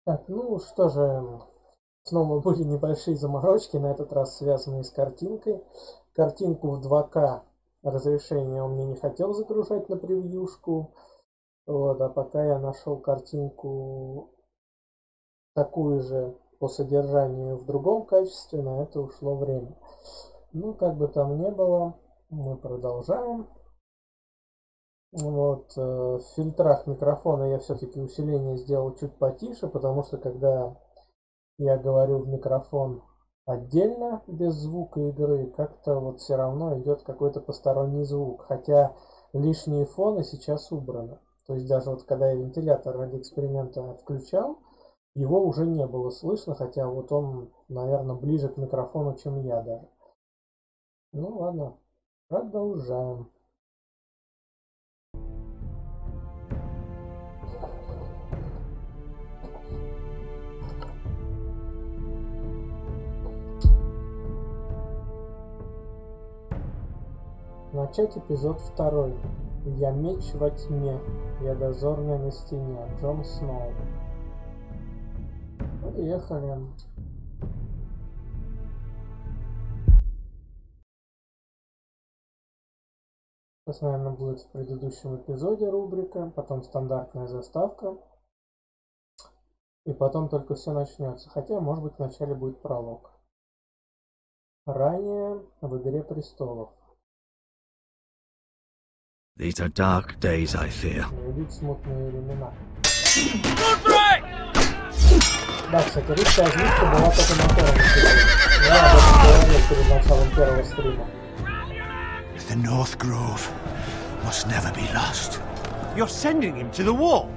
Так, ну что же, снова были небольшие заморочки, на этот раз связанные с картинкой. Картинку в 2К разрешение он мне не хотел загружать на превьюшку. Вот, а пока я нашел картинку такую же по содержанию в другом качестве, на это ушло время. Ну, как бы там ни было, мы продолжаем. Вот, в фильтрах микрофона я все-таки усиление сделал чуть потише, потому что когда я говорю в микрофон отдельно, без звука игры, как-то вот все равно идет какой-то посторонний звук, хотя лишние фоны сейчас убраны. То есть даже вот когда я вентилятор ради эксперимента включал, его уже не было слышно, хотя вот он, наверное, ближе к микрофону, чем я даже. Ну ладно, продолжаем. Начать эпизод 2. Я меч во тьме, я дозорный на стене. Джон Сноу. Поехали. Сейчас, наверное, будет в предыдущем эпизоде рубрика, потом стандартная заставка, и потом только все начнется. Хотя, может быть, вначале будет пролог. Ранее в «Игре престолов». These are dark days, I fear. Идут смутные времена. Да, кстати, русская озвучка была только на первом стриме. Я об этом говорил перед началом первого стрима. The North Grove must never be lost. You're sending him to the wall?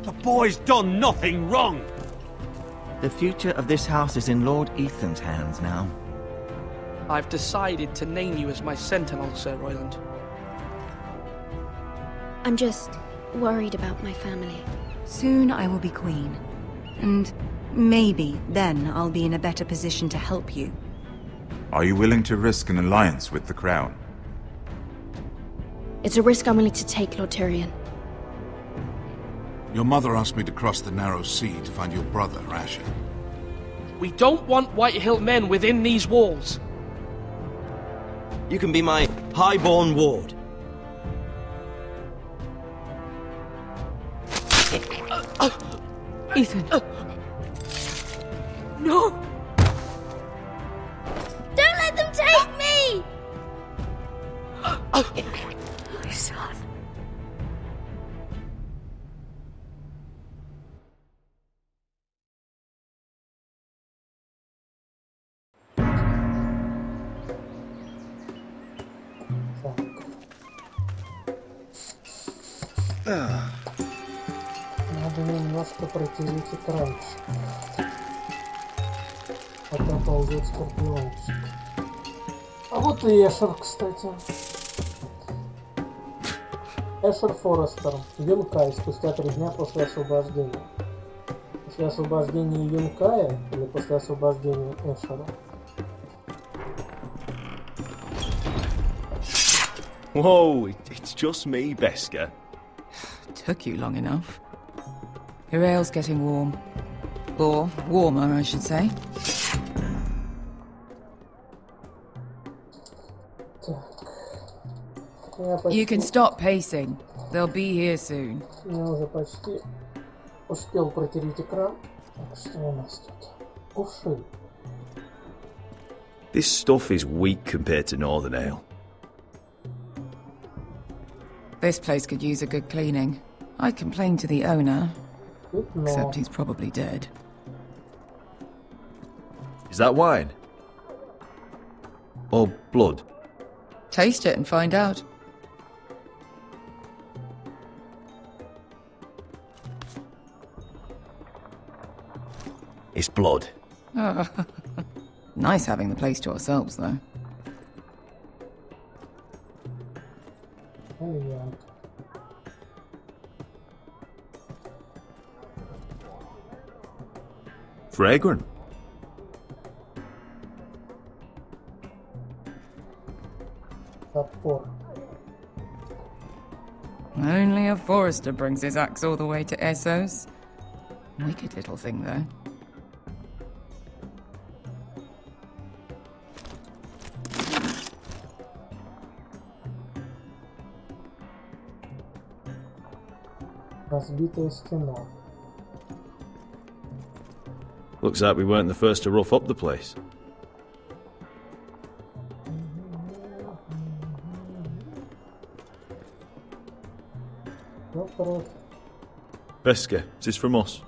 The boy's done nothing wrong. The future of this house is in Lord Ethan's hands now. I've decided to name you as my sentinel, Sir Royland. I'm just worried about my family. Soon I will be queen. And maybe then I'll be in a better position to help you. Are you willing to risk an alliance with the Crown? It's a risk I'm willing to take, Lord Tyrion. Your mother asked me to cross the narrow sea to find your brother, Asher. We don't want Whitehill men within these walls. You can be my highborn ward. Ethan. No! Don't let them take me! My son. Надо немножко протереть экранчик. Пока ползет скорпиончик. А вот и Эшер, кстати. Эшер Форестер. Юнкай спустя 3 дня после освобождения. После освобождения Юнкая или после освобождения Эшера? Whoa, it's just me, Beska. Took you long enough. Your ale's getting warm. Or warmer, I should say. You can stop pacing. They'll be here soon. Я уже почти успел протереть экран. Так, что у нас тут? Кувшин. This stuff is weak compared to Northern Ale. This place could use a good cleaning. I'd complain to the owner, Пятно. except he's probably dead. Is that wine? Or blood? Taste it and find out. It's blood. Nice having the place to ourselves, though. Понятно. Fragrant. Топор. Only a Forester brings his axe all the way to Essos. Wicked little thing, though. Разбитая стена. Looks like we weren't the first to rough up the place. Вопрос. Veska, is this from us?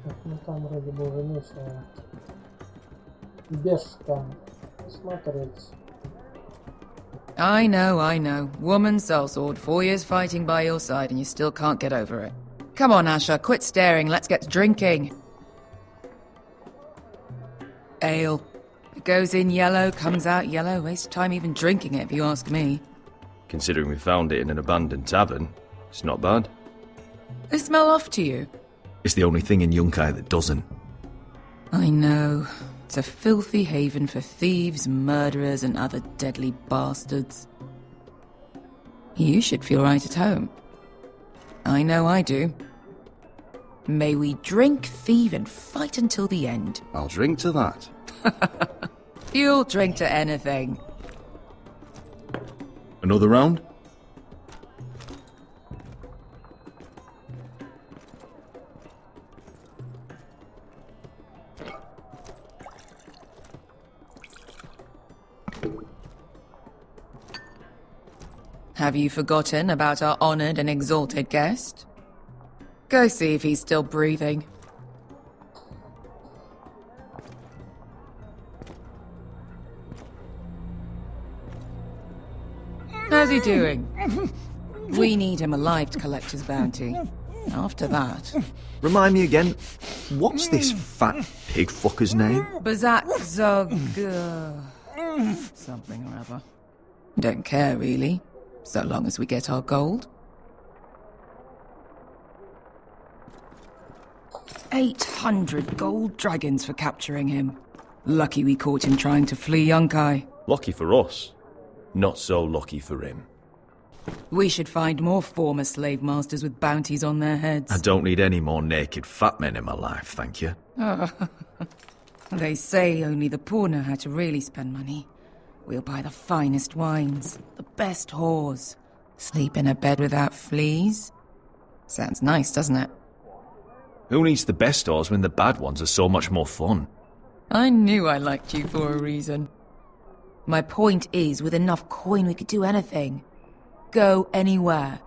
Так, ну там вроде бы уже нечего. Бешка. Смотреть. I know. Woman sellsword, 4 years fighting by your side and you still can't get over it. Come on, Asher, quit staring, let's get to drinking. Ale. It goes in yellow, comes out yellow. Waste time even drinking it, if you ask me. Considering we found it in an abandoned tavern, it's not bad. They smell off to you? It's the only thing in Yunkai that doesn't. I know. It's a filthy haven for thieves, murderers, and other deadly bastards. You should feel right at home. I know I do. May we drink, thieve, and fight until the end. I'll drink to that. You'll drink to anything. Another round? Have you forgotten about our honored and exalted guest? Go see if he's still breathing. How's he doing? We need him alive to collect his bounty. After that... Remind me again, what's this fat pig fucker's name? Bazak Zog... something or other. Don't care, really. So long as we get our gold. 800 gold dragons for capturing him. Lucky we caught him trying to flee Yunkai. Lucky for us. Not so lucky for him. We should find more former slave masters with bounties on their heads. I don't need any more naked fat men in my life, thank you. They say only the poor know how to really spend money. We'll buy the finest wines, the best whores, sleep in a bed without fleas. Sounds nice, doesn't it? Who needs the best whores when the bad ones are so much more fun? I knew I liked you for a reason. My point is, with enough coin we could do anything. Go anywhere.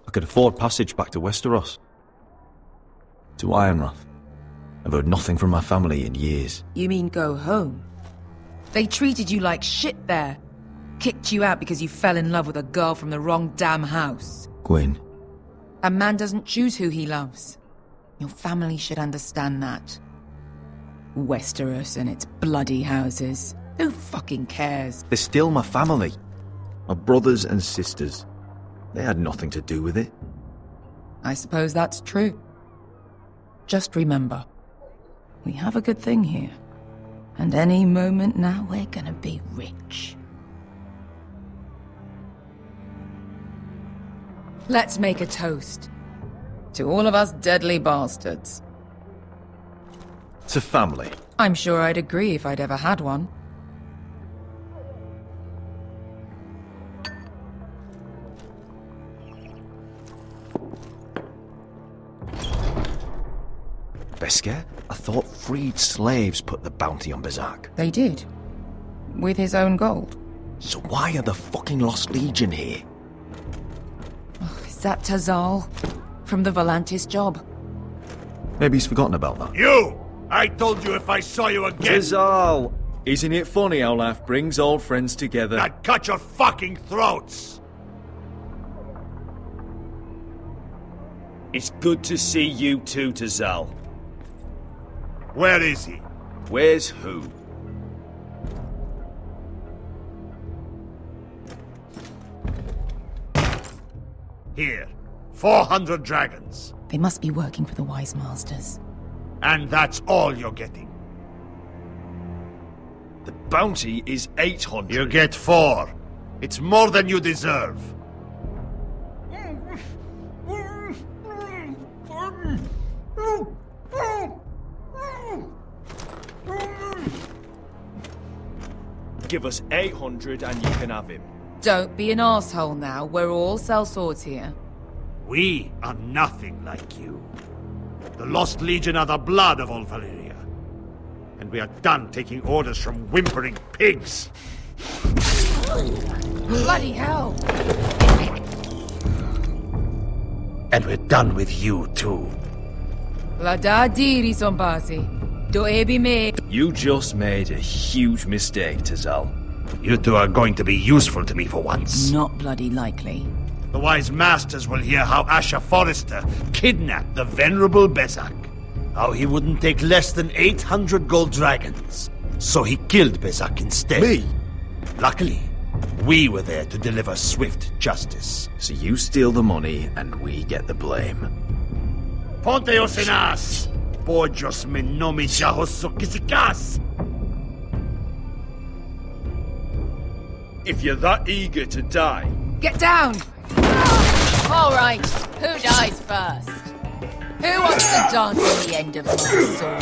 I could afford passage back to Westeros. To Ironrath. I've heard nothing from my family in years. You mean go home? They treated you like shit there. Kicked you out because you fell in love with a girl from the wrong damn house. Gwyn. A man doesn't choose who he loves. Your family should understand that. Westeros and its bloody houses. Who fucking cares? They're still my family. My brothers and sisters. They had nothing to do with it. I suppose that's true. Just remember, we have a good thing here. And any moment now, we're gonna be rich. Let's make a toast. To all of us deadly bastards. To family. I'm sure I'd agree if I'd ever had one. Besker? I thought freed slaves put the bounty on Bazak. They did. With his own gold. So why are the fucking Lost Legion here? Oh, is that Tiazar? From the Volantis job? Maybe he's forgotten about that. You! I told you if I saw you again... Tiazar! Isn't it funny how life brings old friends together? I'd cut your fucking throats! It's good to see you too, Tiazar. Where is he? Where's who? Here. 400 dragons. They must be working for the Wise Masters. And that's all you're getting. The bounty is 800. You get 4. It's more than you deserve. Give us 800 and you can have him. Don't be an asshole now. We're all sellswords here. We are nothing like you. The Lost Legion are the blood of all Valyria. And we are done taking orders from whimpering pigs. Bloody hell! And we're done with you, too. Lada diri sombazi. Do ebi me. You just made a huge mistake, Tiazar. You two are going to be useful to me for once. Not bloody likely. The wise masters will hear how Asher Forrester kidnapped the venerable Besak. How he wouldn't take less than 800 gold dragons. So he killed Besak instead. Me? Luckily, we were there to deliver swift justice. So you steal the money and we get the blame. Ponteos en as! Pojos me nomi jahoso kisikas! If you're that eager to die... Get down! All right, who dies first? Who wants to dance on the end of my sword?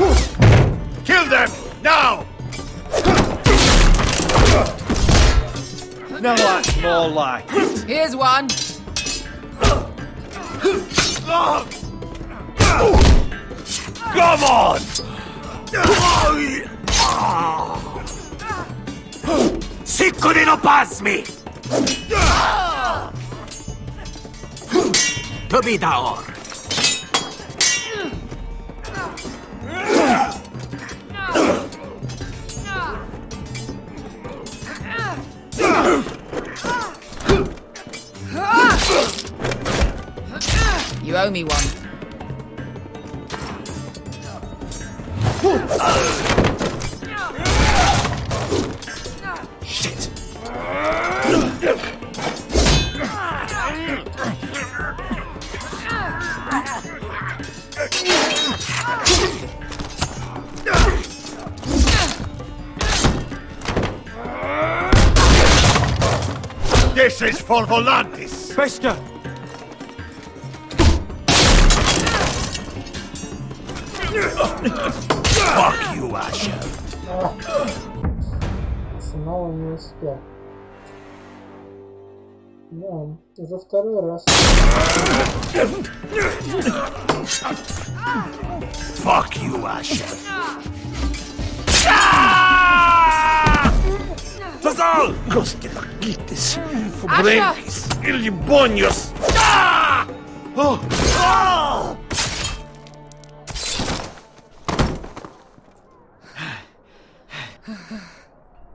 Kill them! Now! No, that's more like it. Here's one. Come on! Sicko di no pasmi! To be daor! You owe me one. Shit! This is for Volantis! Bester! Fuck you, Asher! Снова не успел. Да, уже второй раз. Fuck you, Asher! Tiazar! Coste laquites, fubrentes, ilibonios! Oh! Oh!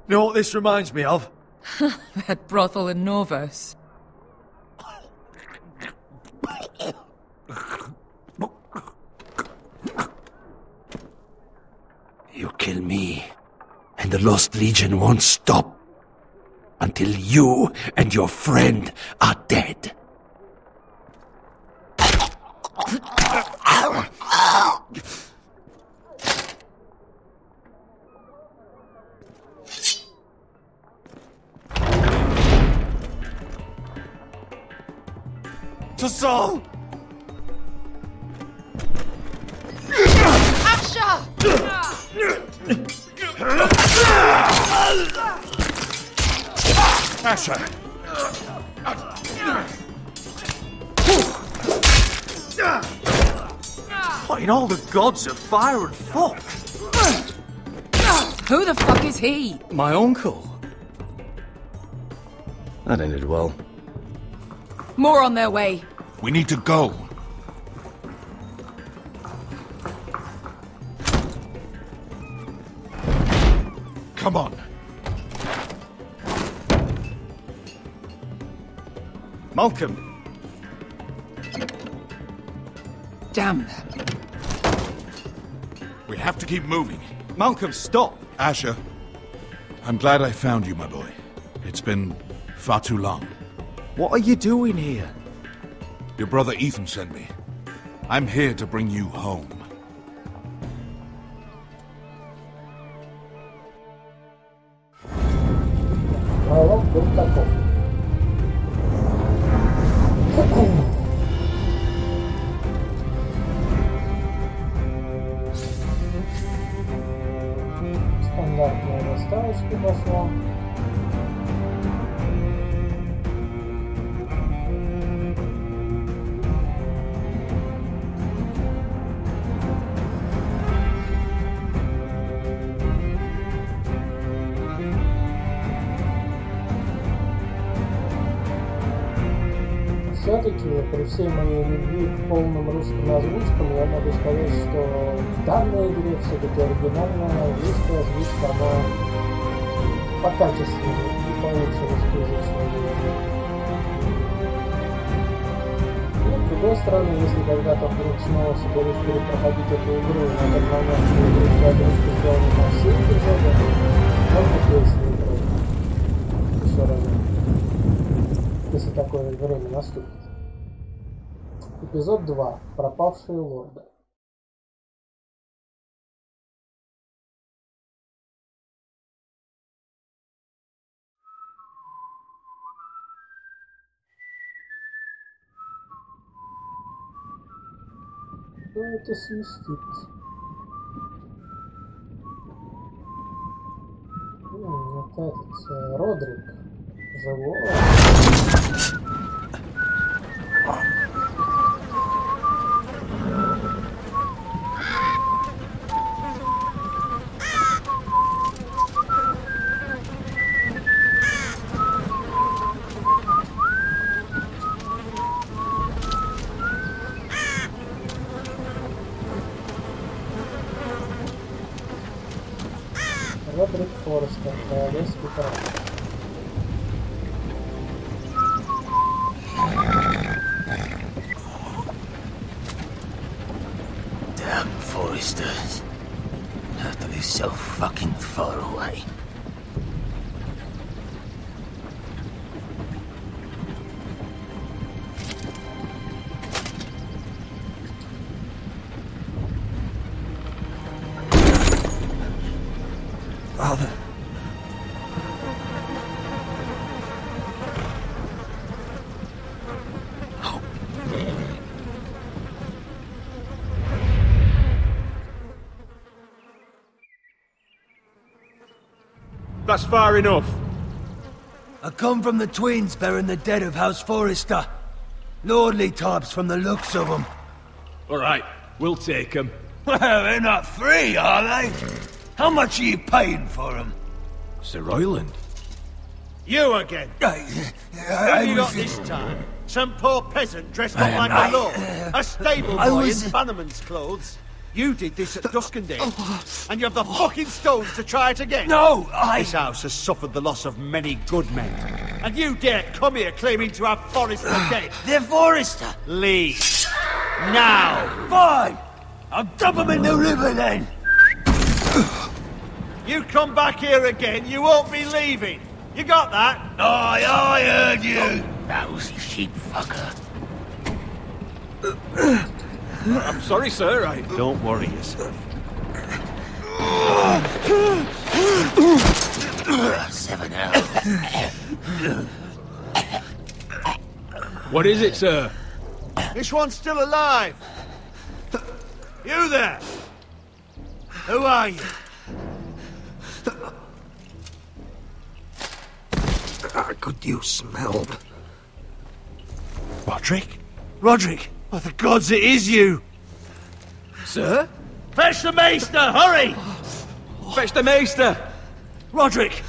You know what this reminds me of? That brothel in Norvos. You kill me, and the Lost Legion won't stop until you and your friend are dead. Tiazar! Asher! Asher! What in all the gods of fire and fuck? Who the fuck is he? My uncle. That ended well. More on their way. We need to go. Come on. Malcolm! Damn. We have to keep moving. Malcolm, stop! Asher, I'm glad I found you, my boy. It's been far too long. What are you doing here? Your brother Ethan sent me. I'm here to bring you home. Теперь таков. Стандартная доставочка пошла. Все-таки при всей моей любви к полным русским озвучкам я могу сказать, что в данной игре все-таки оригинальная русская озвучка, она покачественнее и получше русскоязычной. Но с другой стороны, если когда-то вдруг снова себе решили проходить эту игру, на этот момент, что игры озвучки сделаны на все эпизоды, можно песни играть еще раз. Если такое время наступит. Эпизод 2. Пропавшие лорды. Кто это свистит? Вот этот Родрик. Живой. Родрик Форестер, королевский король. Damn Foresters. Have to be so fucking far away. Father. That's far enough. I come from the twins bearing the dead of House Forrester. Lordly types from the looks of them. All right, we'll take them. Well, they're not free, are they? How much are you paying for them? Sir Royland. You again. Who have you got this time? Some poor peasant dressed up like a lord. A stable boy in Bannerman's clothes. You did this at Duskendale, and you have the fucking stones to try it again. No, This house has suffered the loss of many good men, and you dare come here claiming to have Forrester dead. They're Forrester. Leave. Now. Fine. I'll dump them in the river then. You come back here again, you won't be leaving. You got that? Aye, I heard you. Lousy sheep fucker. I'm sorry, sir. Don't worry yourself. 7 hours. What is it, sir? This one's still alive. You there? Who are you? I could use some help. Roderick? Roderick! Oh, the gods, it is you! Sir? Fetch the maester, hurry! Fetch the maester! Roderick!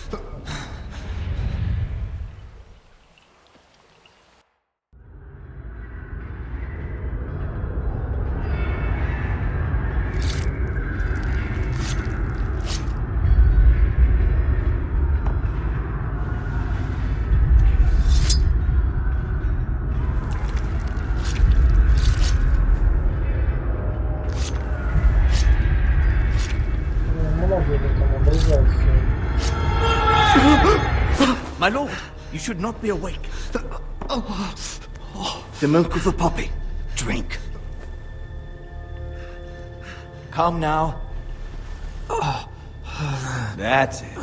My lord, you should not be awake. The milk of the poppy. Drink. Come now. That's it.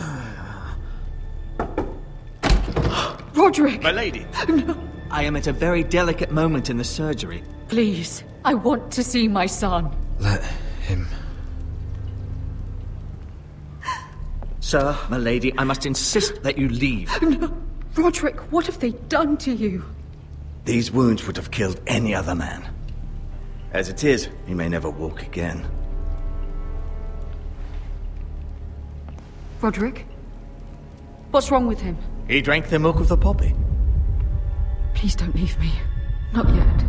Roderick! My lady! No. I am at a very delicate moment in the surgery. Please, I want to see my son. Let him... Sir, my lady, I must insist that you leave. No. Roderick, what have they done to you? These wounds would have killed any other man. As it is, he may never walk again. Roderick? What's wrong with him? He drank the milk of the poppy. Please don't leave me. Not yet.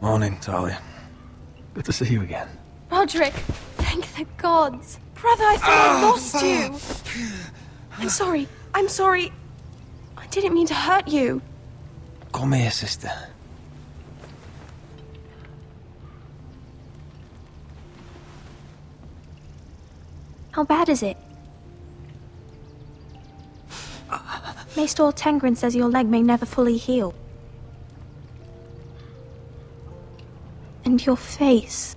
Morning, Talia. Good to see you again. Roderick, thank the gods. Brother, I thought I lost you. I'm sorry. I'm sorry. I didn't mean to hurt you. Come here, sister. How bad is it? Maester Tengrin says your leg may never fully heal. And your face.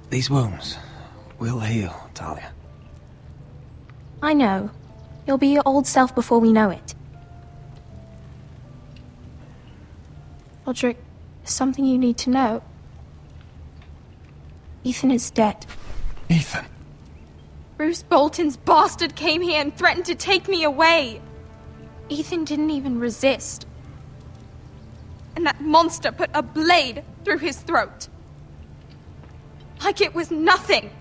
These wounds will heal, Talia. I know. You'll be your old self before we know it. Roderick, there's something you need to know. Ethan is dead. Ethan? Bruce Bolton's bastard came here and threatened to take me away. Ethan didn't even resist. And that monster put a blade through his throat. Like it was nothing.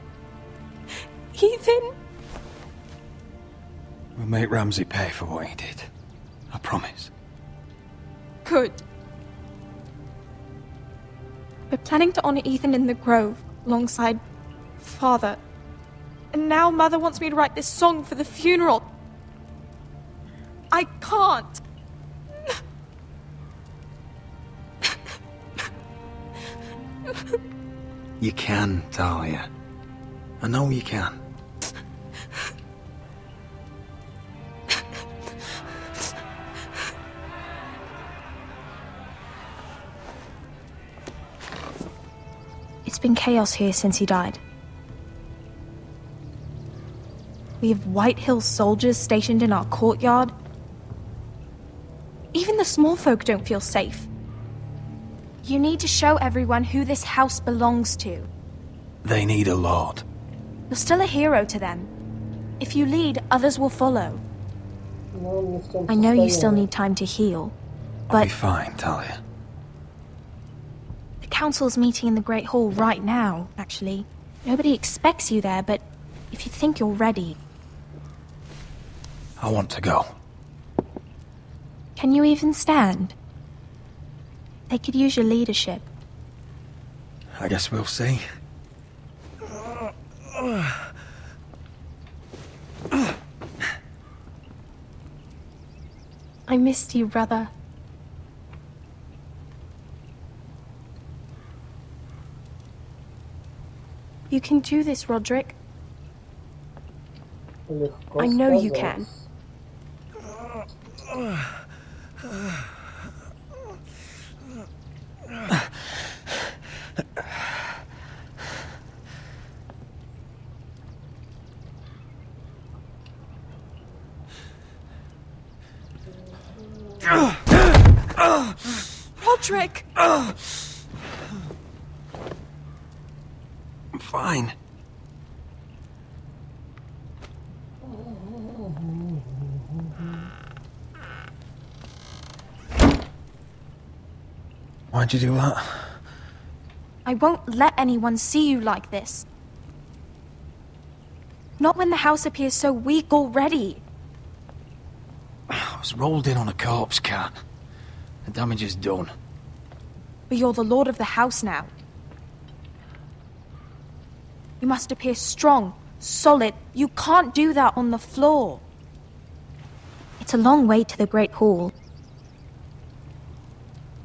Ethan... We'll make Ramsay pay for what he did. I promise. Good. We're planning to honor Ethan in the Grove, alongside Father. And now Mother wants me to write this song for the funeral. I can't. You can, Talia. I know you can. It's been chaos here since he died. We have White Hill soldiers stationed in our courtyard. Even the small folk don't feel safe. You need to show everyone who this house belongs to. They need a lord. You're still a hero to them. If you lead, others will follow. I know you still need time to heal, but... I'll be fine, Talia. The council's meeting in the Great Hall right now, actually. Nobody expects you there, but if you think you're ready... I want to go. Can you even stand? They could use your leadership. I guess we'll see. I missed you, brother. You can do this, Roderick. I know you can. Roderick! I'm fine. Why'd you do that? I won't let anyone see you like this. Not when the house appears so weak already. I was rolled in on a corpse cart. The damage is done. But you're the lord of the house now. You must appear strong, solid. You can't do that on the floor. It's a long way to the Great Hall.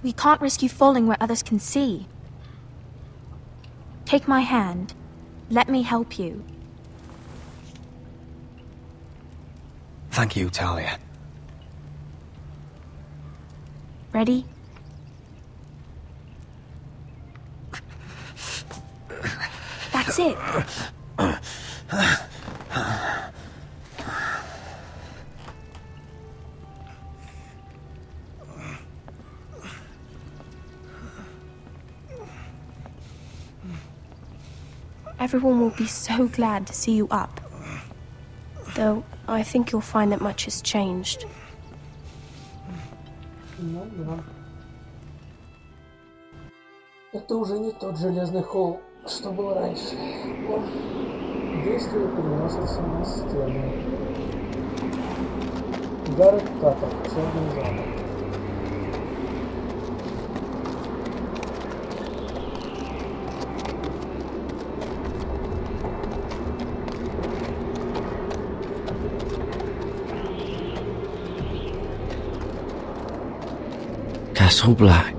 We can't risk you falling where others can see. Take my hand. Let me help you. Thank you, Talia. Ready? That's it. Everyone will be so glad to see you up. Though, I think you'll find that much has changed. Ну да. Это уже не тот железный холл, что был раньше. Действие переносится на стену. Гаррет Таттер, Черный замок. Castle Black.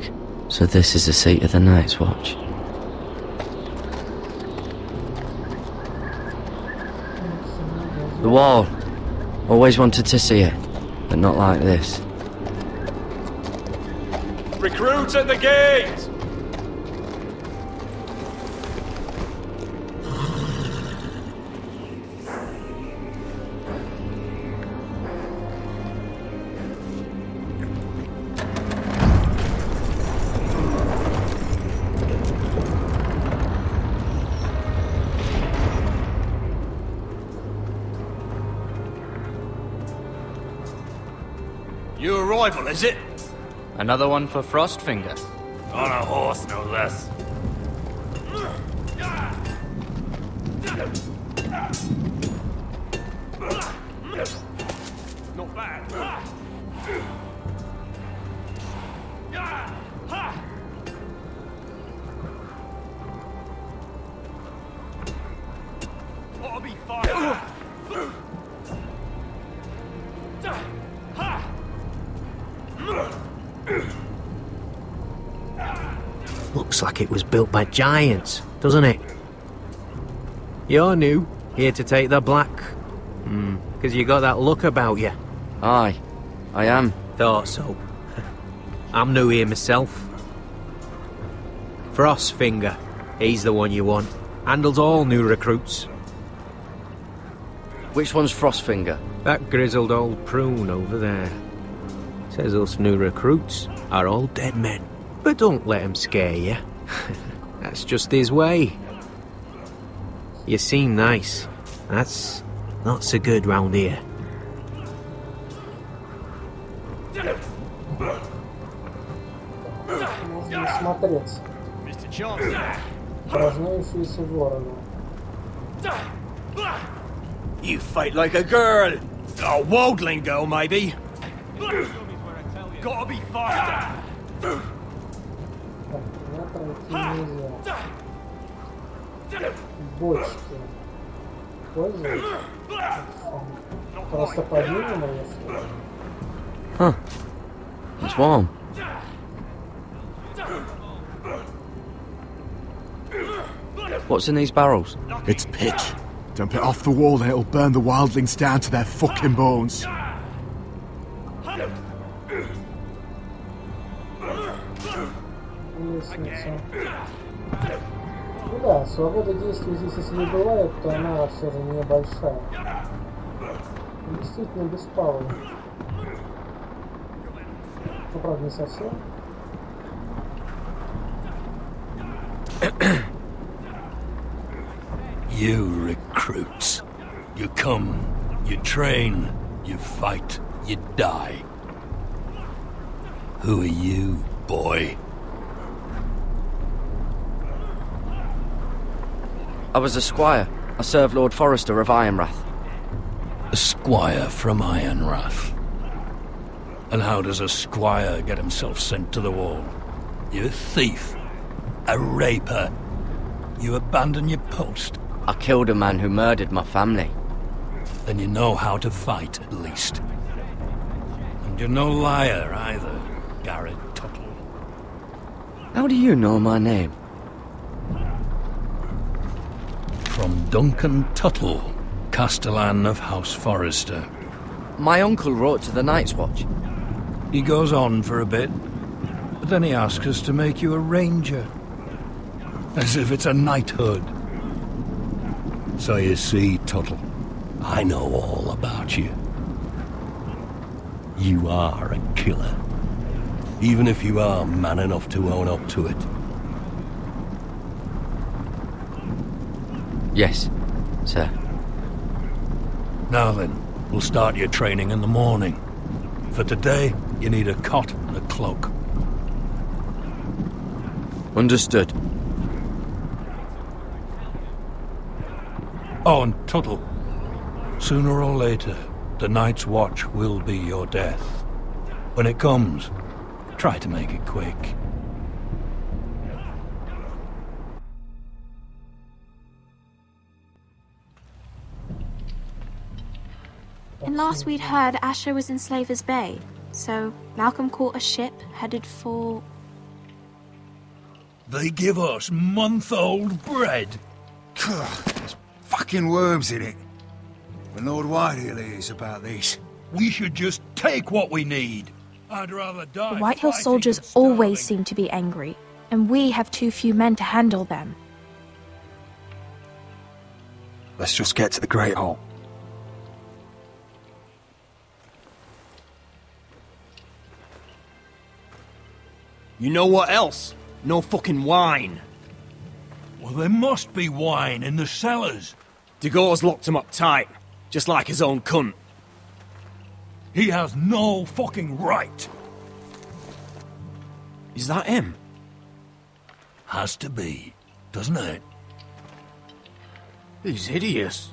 So this is the seat of the Night's Watch. The wall. Always wanted to see it, but not like this. Recruits at the gate! New arrival, is it? Another one for Frostfinger. On a horse, no less. Not bad. Ought to be fine. Looks like it was built by giants, doesn't it? You're new, here to take the black. Because you got that look about you. Aye, I am. Thought so. I'm new here myself. Frostfinger, he's the one you want. Handles all new recruits. Which one's Frostfinger? That grizzled old prune over there. Says us new recruits are all dead men. But don't let him scare you. That's just his way. You seem nice. That's not so good round here. Можно смотреть. Упражняющиеся вороны. You fight like a girl. A wildling girl, maybe. Gotta be faster. Пройти нельзя. Бочки. Пользуюсь. Просто по-видимому, если... Huh. It's warm. What's in these barrels? It's pitch. Dump it off the wall and it'll burn the wildlings down to their fucking bones. Лестница. Ну да, свобода действий здесь если и бывает, то она все же небольшая. Действительно беспалый. Ну, правда, не совсем. You recruits. You come, you train, you fight, you die. Who are you, boy? I was a squire. I served Lord Forrester of Ironrath. A squire from Ironrath? And how does a squire get himself sent to the wall? You a thief? A raper? You abandon your post? I killed a man who murdered my family. Then you know how to fight, at least. And you're no liar, either, Garrett Tuttle. How do you know my name? From Duncan Tuttle, Castellan of House Forrester. My uncle wrote to the Night's Watch. He goes on for a bit, but then he asks us to make you a ranger. As if it's a knighthood. So you see, Tuttle, I know all about you. You are a killer. Even if you are man enough to own up to it. Yes, sir. Now then, we'll start your training in the morning. For today, you need a cot and a cloak. Understood. Oh, and Tuttle, sooner or later, the Night's Watch will be your death. When it comes, try to make it quick. And last we'd heard, Asher was in Slaver's Bay, so Malcolm caught a ship headed for... They give us month-old bread. There's fucking worms in it. But Lord Whitehill hears about these. We should just take what we need. I'd rather die. The Whitehill soldiers always seem to be angry, and we have too few men to handle them. Let's just get to the Great Hall. You know what else? No fucking wine. Well, there must be wine in the cellars. Degor's locked him up tight, just like his own cunt. He has no fucking right. Is that him? Has to be, doesn't it? He's hideous.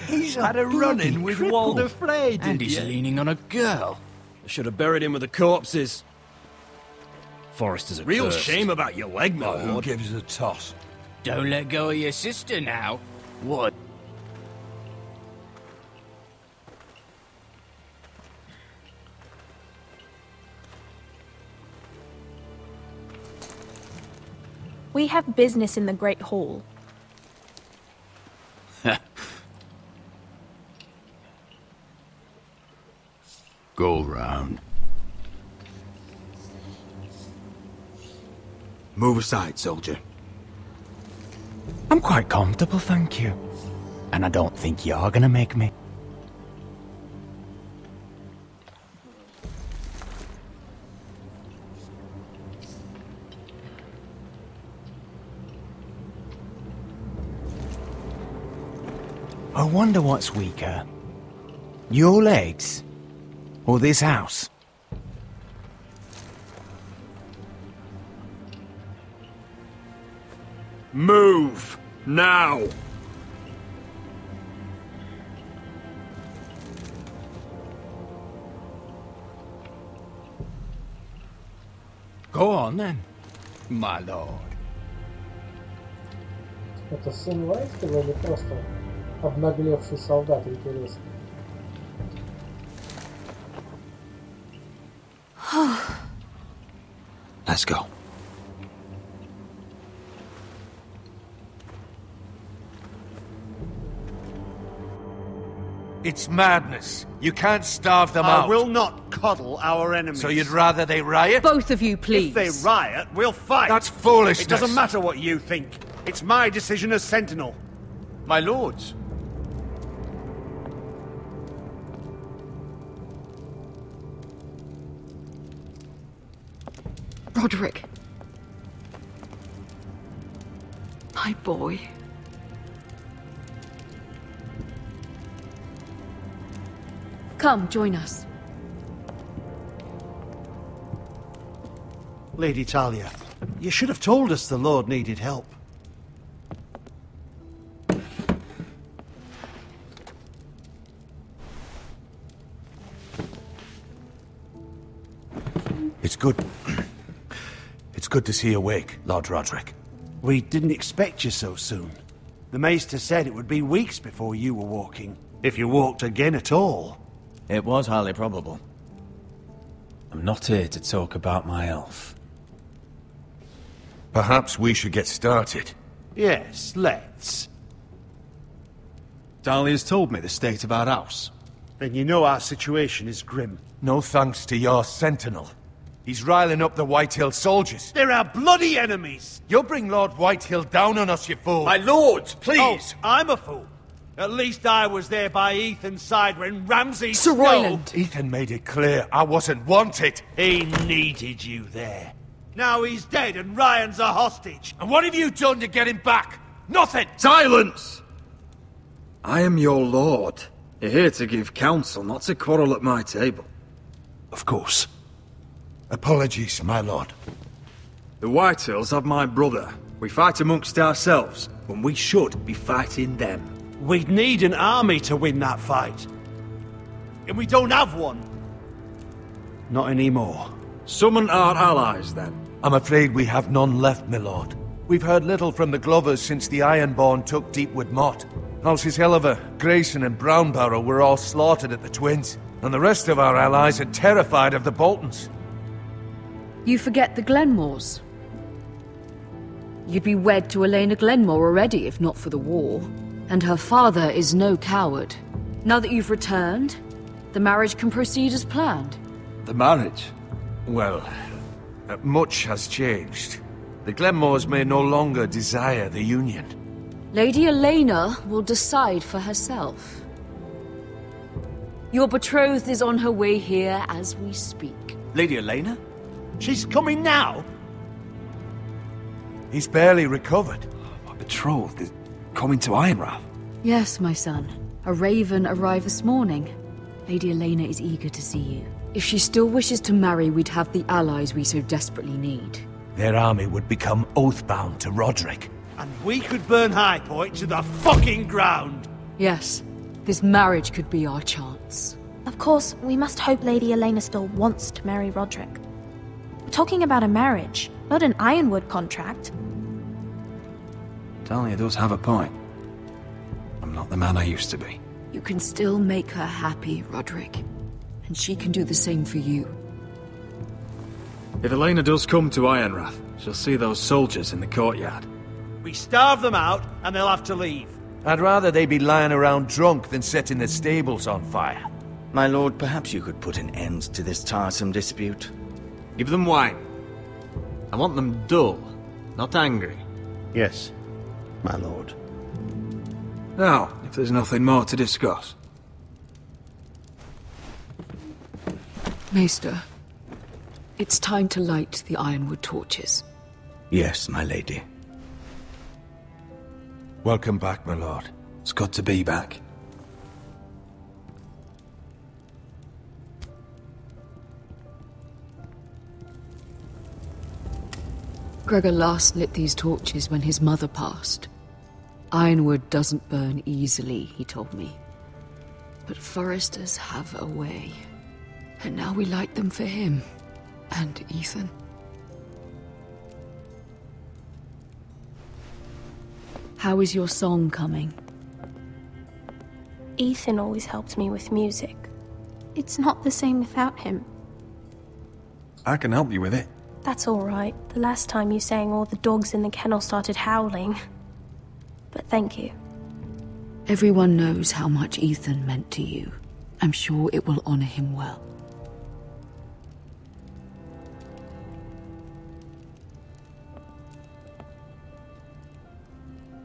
He's had a run-in with Walder Frey, and he's leaning on a girl. I should have buried him with the corpses. Forrester's a Real cursed. shame about your leg, my Oh, who lord. gives a toss? Don't let go of your sister now. What? We have business in the Great Hall. Go round. Move aside, soldier. I'm quite comfortable, thank you. And I don't think you're gonna make me. I wonder what's weaker. Your legs? Or this house? Move! Now! Go on then, my lord. Это сын Whitehill или просто обнаглевший солдат, интересно? Let's go. It's madness. You can't starve them out. I will not coddle our enemies. So you'd rather they riot? Both of you, please. If they riot, we'll fight. That's foolishness. It doesn't matter what you think. It's my decision as Sentinel. My lords. Roderick. My boy. Come, join us. Lady Talia, you should have told us the Lord needed help. It's good. It's good to see you awake, Lord Roderick. We didn't expect you so soon. The Maester said it would be weeks before you were walking, if you walked again at all. It was highly probable. I'm not here to talk about my elf. Perhaps we should get started. Yes, let's. Dahlia's told me the state of our house. Then you know our situation is grim. No thanks to your sentinel. He's riling up the Whitehill soldiers. They're our bloody enemies! You'll bring Lord Whitehill down on us, you fool! My lords, please! Oh, I'm a fool. At least I was there by Ethan's side when Ramsay Sir Royland! Ethan made it clear I wasn't wanted. He needed you there. Now he's dead and Ryan's a hostage. And what have you done to get him back? Nothing! Silence! I am your lord. You're here to give counsel, not to quarrel at my table. Of course. Apologies, my lord. The Whitehills have my brother. We fight amongst ourselves, when we should be fighting them. We'd need an army to win that fight. And we don't have one. Not anymore. Summon our allies, then. I'm afraid we have none left, my lord. We've heard little from the Glovers since the Ironborn took Deepwood Motte. Halsey's Helliver, Grayson and Brownbarrow were all slaughtered at the Twins, and the rest of our allies are terrified of the Boltons. You forget the Glenmores. You'd be wed to Elena Glenmore already if not for the war. And her father is no coward. Now that you've returned, the marriage can proceed as planned. The marriage? Well, much has changed. The Glenmores may no longer desire the union. Lady Elena will decide for herself. Your betrothed is on her way here as we speak. Lady Elena? She's coming now? He's barely recovered. My betrothed is coming to Ironrath. Yes, my son. A raven arrived this morning. Lady Elena is eager to see you. If she still wishes to marry, we'd have the allies we so desperately need. Their army would become oath-bound to Roderick. And we could burn High Point to the fucking ground! Yes, this marriage could be our chance. Of course, we must hope Lady Elena still wants to marry Roderick. We're talking about a marriage, not an Ironwood contract. Dahlia does have a point. I'm not the man I used to be. You can still make her happy, Roderick. And she can do the same for you. If Elena does come to Ironrath, she'll see those soldiers in the courtyard. We starve them out, and they'll have to leave. I'd rather they be lying around drunk than setting the stables on fire. My lord, perhaps you could put an end to this tiresome dispute. Give them wine. I want them dull, not angry. Yes, my lord. Now, if there's nothing more to discuss. Maester, it's time to light the Ironwood torches. Yes, my lady. Welcome back, my lord. It's good to be back. Gregor last lit these torches when his mother passed. Ironwood doesn't burn easily, he told me. But foresters have a way. And now we light them for him. And Ethan. How is your song coming? Ethan always helps me with music. It's not the same without him. I can help you with it. That's all right. The last time you sang, all the dogs in the kennel started howling. But thank you. Everyone knows how much Ethan meant to you. I'm sure it will honor him well.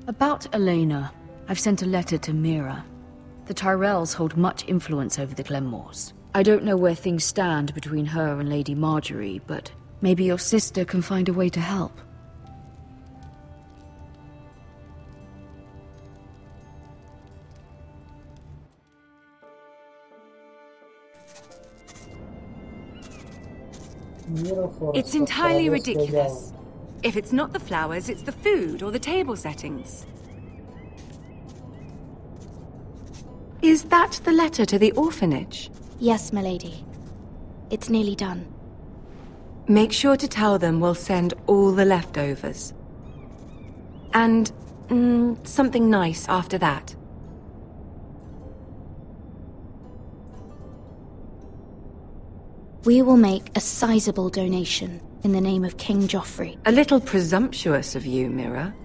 About Elena, I've sent a letter to Mira. The Tyrells hold much influence over the Glenmores. I don't know where things stand between her and Lady Marjorie, but maybe your sister can find a way to help. It's entirely ridiculous. If it's not the flowers, it's the food or the table settings. Is that the letter to the orphanage? Yes, my lady. It's nearly done. Make sure to tell them we'll send all the leftovers. And something nice after that. We will make a sizable donation in the name of King Joffrey. A little presumptuous of you, Mira.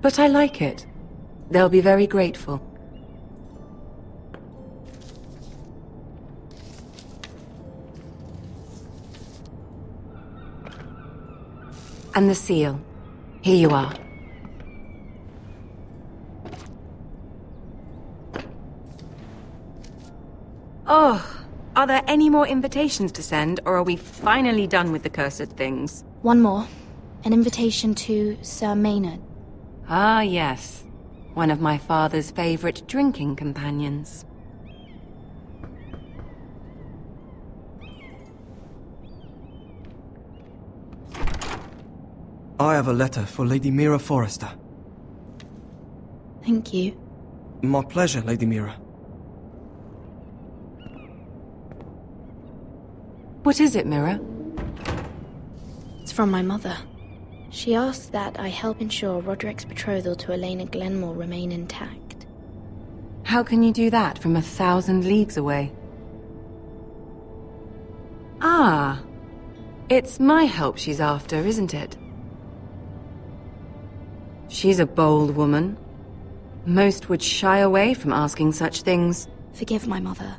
But I like it. They'll be very grateful. And the seal. Here you are. Oh, are there any more invitations to send, or are we finally done with the cursed things? One more. An invitation to Sir Maynard. Ah, yes. One of my father's favorite drinking companions. I have a letter for Lady Mira Forrester. Thank you. My pleasure, Lady Mira. What is it, Mira? It's from my mother. She asks that I help ensure Roderick's betrothal to Elena Glenmore remain intact. How can you do that from 1,000 leagues away? Ah, it's my help she's after, isn't it? She's a bold woman. Most would shy away from asking such things. Forgive my mother.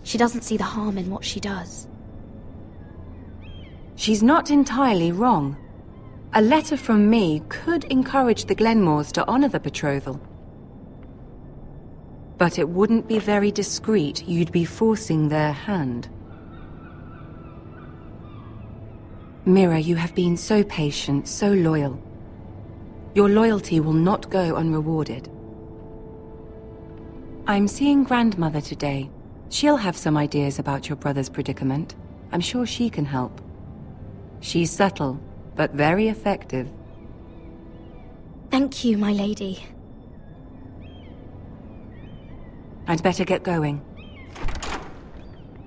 She doesn't see the harm in what she does. She's not entirely wrong. A letter from me could encourage the Glenmores to honor the betrothal. But it wouldn't be very discreet. You'd be forcing their hand. Mira, you have been so patient, so loyal. Your loyalty will not go unrewarded. I'm seeing Grandmother today. She'll have some ideas about your brother's predicament. I'm sure she can help. She's subtle, but very effective. Thank you, my lady. I'd better get going.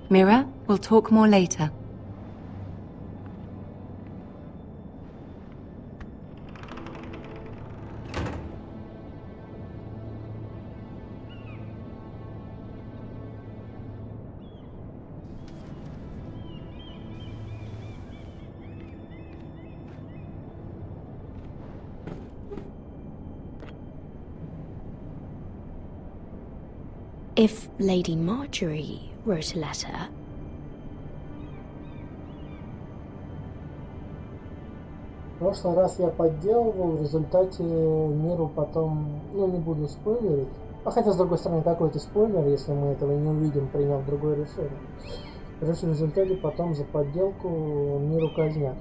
Mira, we'll talk more later. If Lady Marjorie wrote a letter... В прошлый раз я подделывал, в результате миру потом, не буду спойлерить. Хотя, с другой стороны, какой это спойлер, если мы этого не увидим, приняв другое решение. Короче, в результате потом за подделку миру казнят.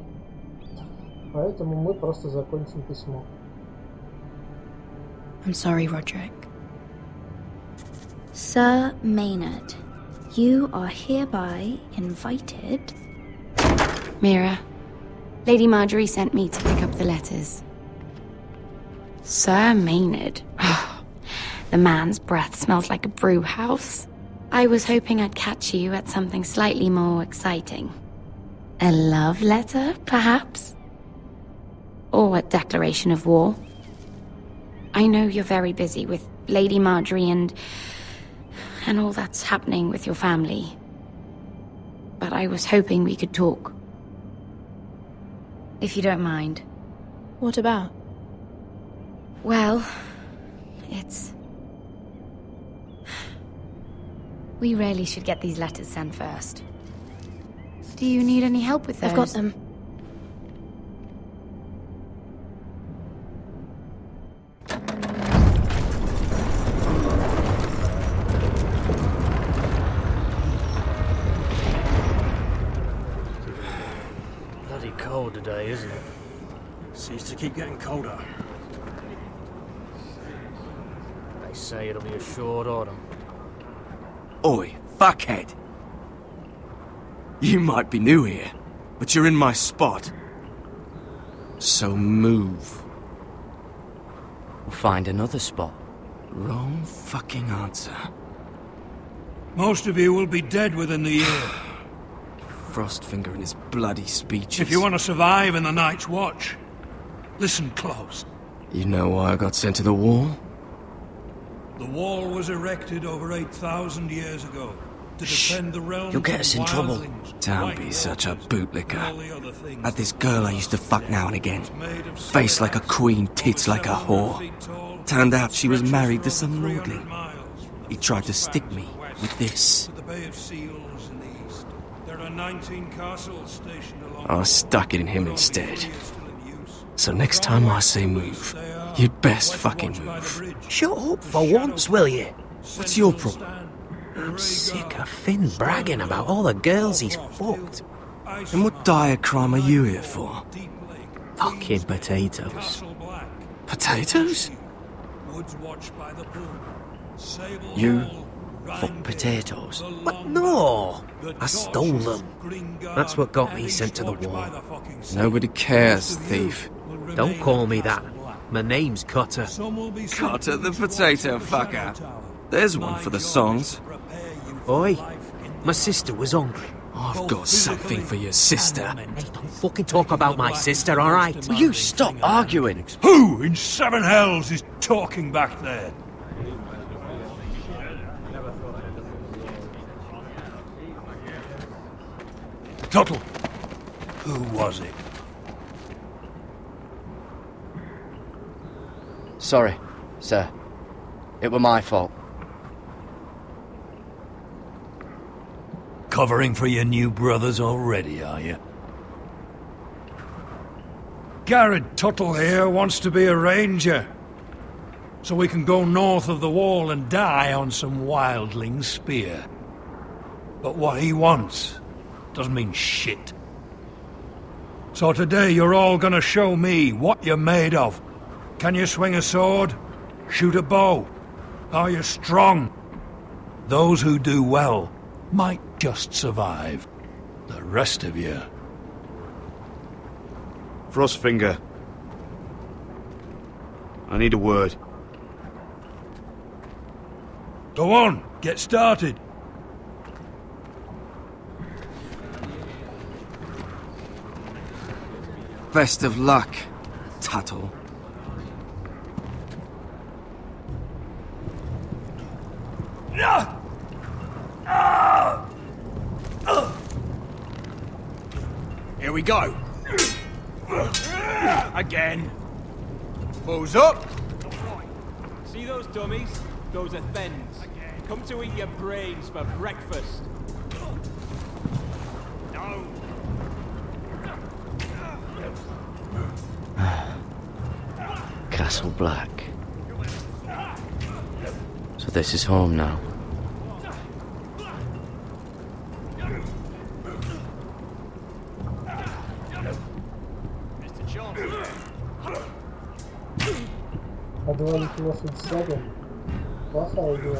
Поэтому мы просто закончим письмо. I'm sorry, Roderick. Sir Maynard, you are hereby invited... Mira, Lady Marjorie sent me to pick up the letters. Sir Maynard? The man's breath smells like a brew house. I was hoping I'd catch you at something slightly more exciting. A love letter, perhaps? Or a declaration of war? I know you're very busy with Lady Marjorie and all that's happening with your family. But I was hoping we could talk. If you don't mind. What about? Well, it's... We really should get these letters sent first. Do you need any help with those? I've got them. Bloody cold today, isn't it? Seems to keep getting colder. They say it'll be a short autumn. Oi, fuckhead. You might be new here, but you're in my spot. So move. We'll find another spot. Wrong fucking answer. Most of you will be dead within the year. Frostfinger and his bloody speeches. If you want to survive in the Night's Watch, listen close. You know why I got sent to the wall? The wall was erected over 8,000 years ago to defend the realms. You'll get us in trouble. Don't be such a bootlicker. Had this girl I used to fuck now and again. Face like a queen, tits like a whore. Turned out she was married to some lordling. He tried to stick me with this. I stuck it in him instead. So next time I say move, you'd best fucking move. Shut up for once, will you? What's your problem? I'm sick of Finn bragging about all the girls he's fucked. And what dire crime are you here for? Fucking potatoes. Potatoes? You fuck potatoes? But no! I stole them. That's what got me sent to the wall. Nobody cares, thief. Don't call me that. My name's Cutter. Cutter the potato fucker. There's one for the songs. Oi, my sister was hungry. I've got something for your sister. Hey, don't fucking talk about my sister, alright? Will you stop arguing? Who in seven hells is talking back there? Tuttle, who was it? Sorry, sir. It were my fault. Covering for your new brothers already, are you? Garrett Tuttle here wants to be a ranger, so we can go north of the wall and die on some wildling spear. But what he wants doesn't mean shit. So today you're all gonna show me what you're made of. Can you swing a sword? Shoot a bow? Are you strong? Those who do well might just survive. The rest of you... Frostfinger. I need a word. Go on, get started. Best of luck, Tuttle. Here we go. Again. Balls up. See those dummies? Those are thens. Come to eat your brains for breakfast. No. Castle Black. So this is home now. Подвалить лошадь сзади. Плохая идея.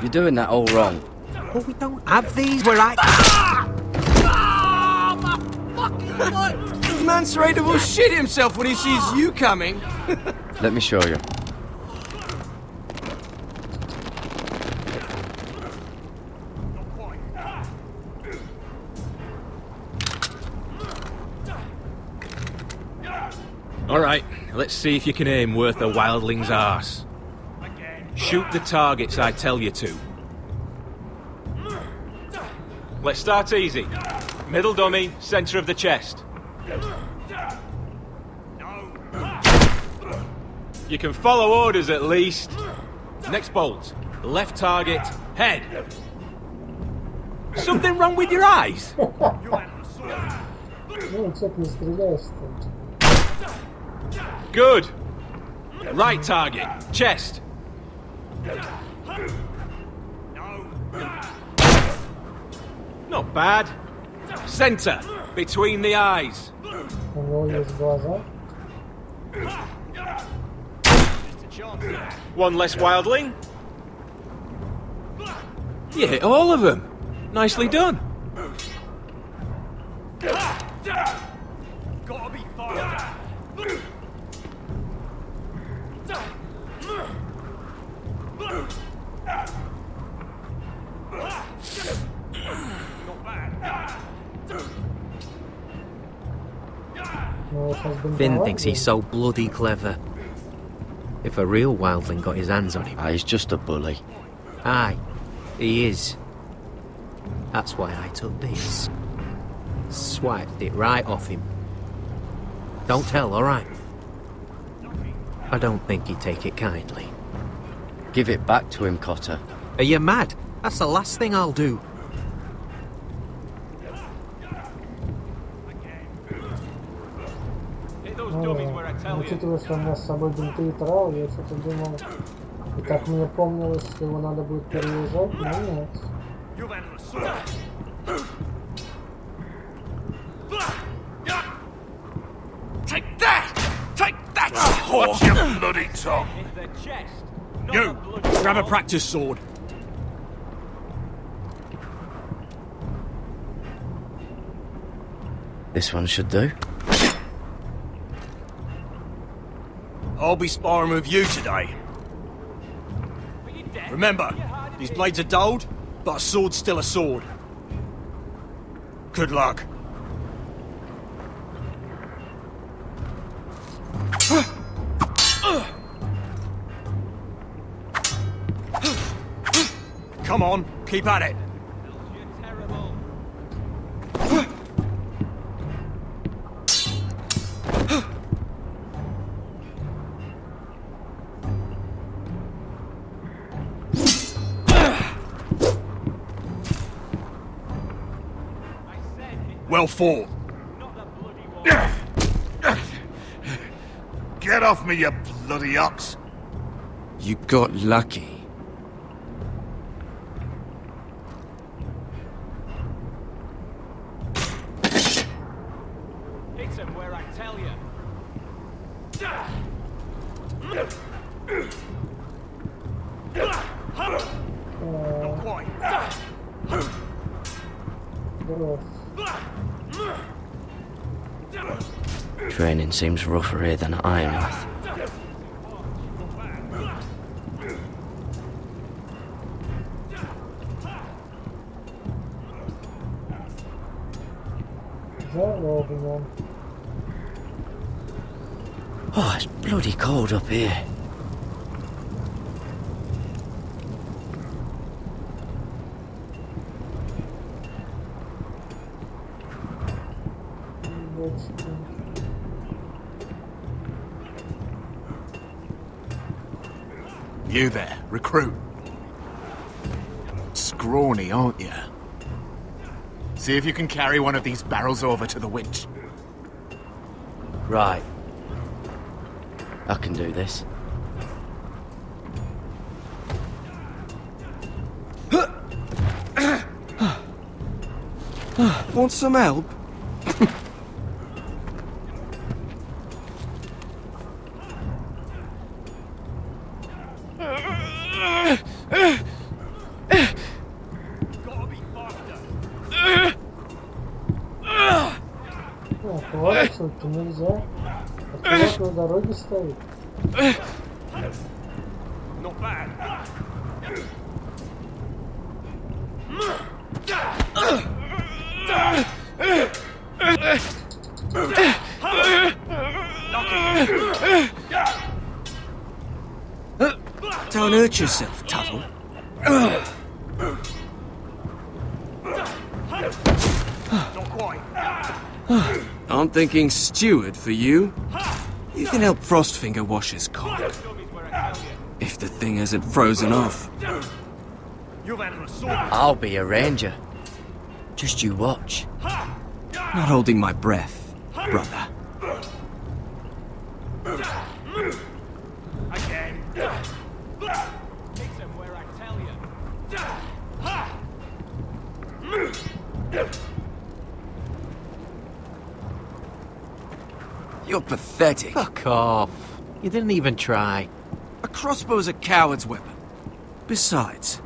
You're doing that all wrong. Oh, we don't have these where I... Man's Raider will shit himself when he sees you coming. Let me show you. Alright, let's see if you can aim worth a wildling's arse. Shoot the targets I tell you to. Let's start easy. Middle dummy, centre of the chest. You can follow orders at least. Next bolt. Left target, head. Something wrong with your eyes? Good. Right target, chest. Not bad. Centre, between the eyes. One less wildling. You hit all of them. Nicely done. Gotta be faster. Finn thinks he's so bloody clever. If a real wildling got his hands on him... He's just a bully. Aye, he is. That's why I took this. Swiped it right off him. Don't tell, alright? I don't think he'd take it kindly. Give it back to him, Cotter. Are you mad? That's the last thing I'll do. Учитывая, что у меня с собой бинты и трал, я что-то думал, и как мне помнилось, что его надо будет переезжать, но нет. Take that! Take that! Watch your bloody tongue! You! Grab a practice sword. This one should do. I'll be sparring with you today. Remember, these blades are dulled, but a sword's still a sword. Good luck. Come on, keep at it. Well fought. Get off me, you bloody ox. You got lucky. Hit him where I tell you. Not quite. Training seems rougher here than at Ironrath. Oh, it's bloody cold up here. You there, recruit. Scrawny, aren't you? See if you can carry one of these barrels over to the winch. Right. I can do this. Want some help? Поворачивать-то нельзя. Аккуратно на дороге стоит. Don't hurt yourself, Tuttle. I'm thinking steward for you. You can help Frostfinger wash his cock. If the thing hasn't frozen off. I'll be a ranger. Just you watch. Not holding my breath, brother. Again. Hit him where I tell you. You're pathetic. Fuck off. You didn't even try. A crossbow's a coward's weapon. Besides,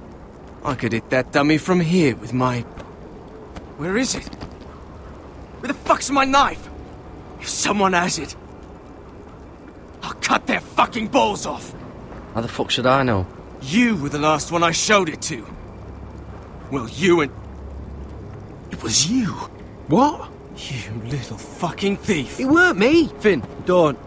I could hit that dummy from here with my... Where is it? Where the fuck's my knife? If someone has it, I'll cut their fucking balls off. How the fuck should I know? You were the last one I showed it to. Well, you and... It was you. What? You little fucking thief. It weren't me. Finn, don't.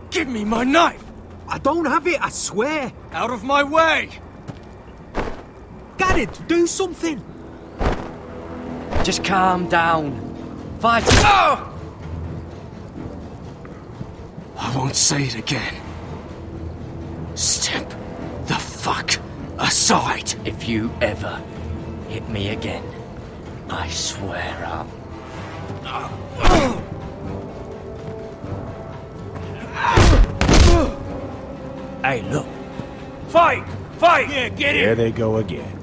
Give me my knife. I don't have it, I swear. Out of my way. Garrett, do something. Just calm down. Fight. Oh! I won't say it again. Step the fuck aside. If you ever hit me again, I swear I'll... Hey, look. Fight! Fight! Yeah, get it! There they go again.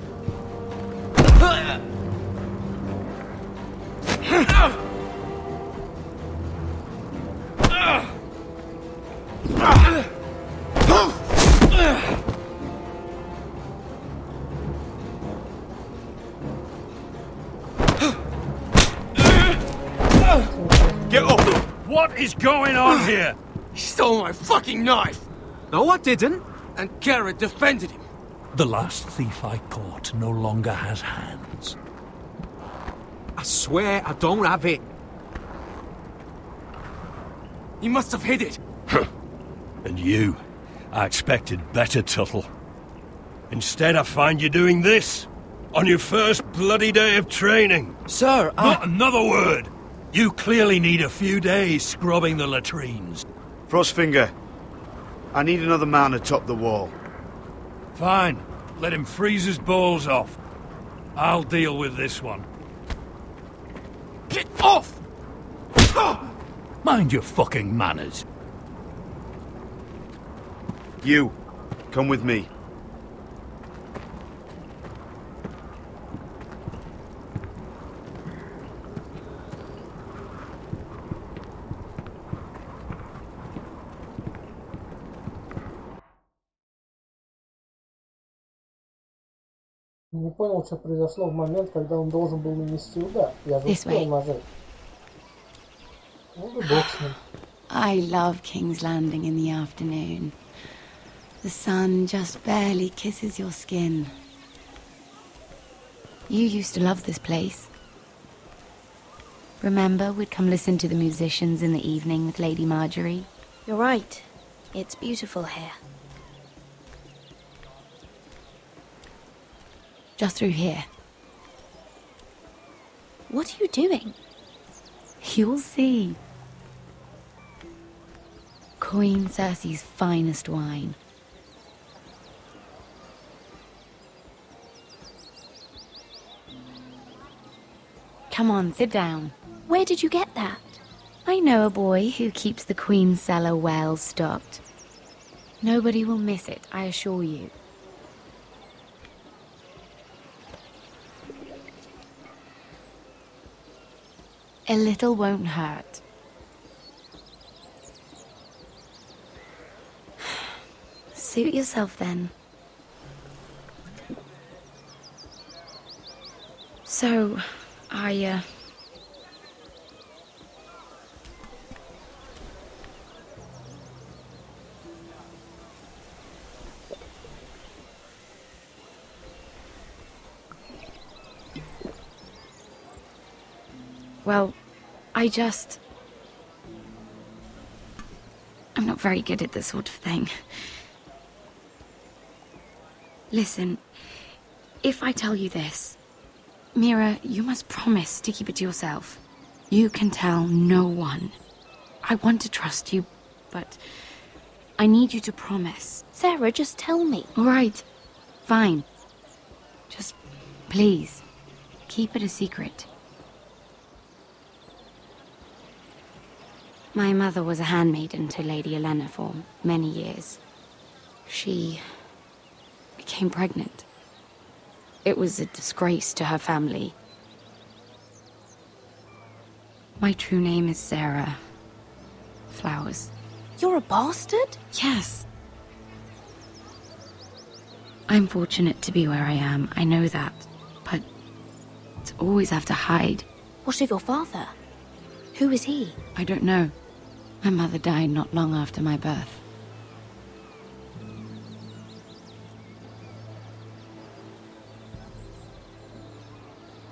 Get up! What is going on here? He stole my fucking knife! No, I didn't. And Garrett defended him. The last thief I caught no longer has hands. I swear I don't have it. He must have hid it. And you, I expected better, Tuttle. Instead, I find you doing this on your first bloody day of training. Sir, Not another word. You clearly need a few days scrubbing the latrines. Frostfinger, I need another man atop the wall. Fine. Let him freeze his balls off. I'll deal with this one. Get off! Mind your fucking manners. You, come with me. Не понял, что произошло в момент, когда он должен был нанести удар. Я же успел нажать. Ну, удобно. I love King's Landing in the afternoon. The sun just barely kisses your skin. You used to love this place. Remember, we'd come listen to the musicians in the evening with Lady Marjorie? You're right. It's beautiful here. Just through here. What are you doing? You'll see. Queen Cersei's finest wine. Come on, sit down. Where did you get that? I know a boy who keeps the Queen's cellar well stocked. Nobody will miss it, I assure you. A little won't hurt. Suit yourself then. So, well, I'm not very good at this sort of thing. Listen, if I tell you this, Mira, you must promise to keep it to yourself. You can tell no one. I want to trust you, but I need you to promise. Sarah, just tell me. All right, fine. Just, please, keep it a secret. My mother was a handmaiden to Lady Olenna for many years. She became pregnant. It was a disgrace to her family. My true name is Sarah Flowers. You're a bastard? Yes. I'm fortunate to be where I am, I know that. But to always have to hide. What of your father? Who is he? I don't know. My mother died not long after my birth.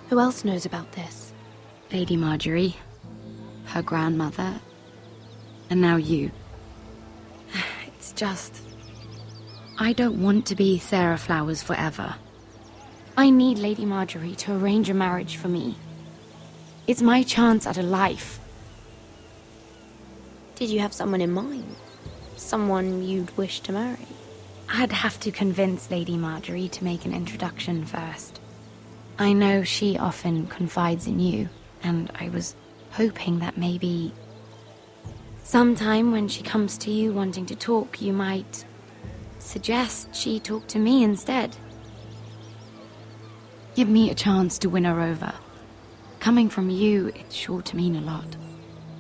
Who else knows about this? Lady Marjorie, her grandmother, and now you. It's just... I don't want to be Sarah Flowers forever. I need Lady Marjorie to arrange a marriage for me. It's my chance at a life. Did you have someone in mind? Someone you'd wish to marry? I'd have to convince Lady Marjorie to make an introduction first. I know she often confides in you, and I was hoping that maybe... sometime when she comes to you wanting to talk, you might suggest she talk to me instead. Give me a chance to win her over. Coming from you, it's sure to mean a lot.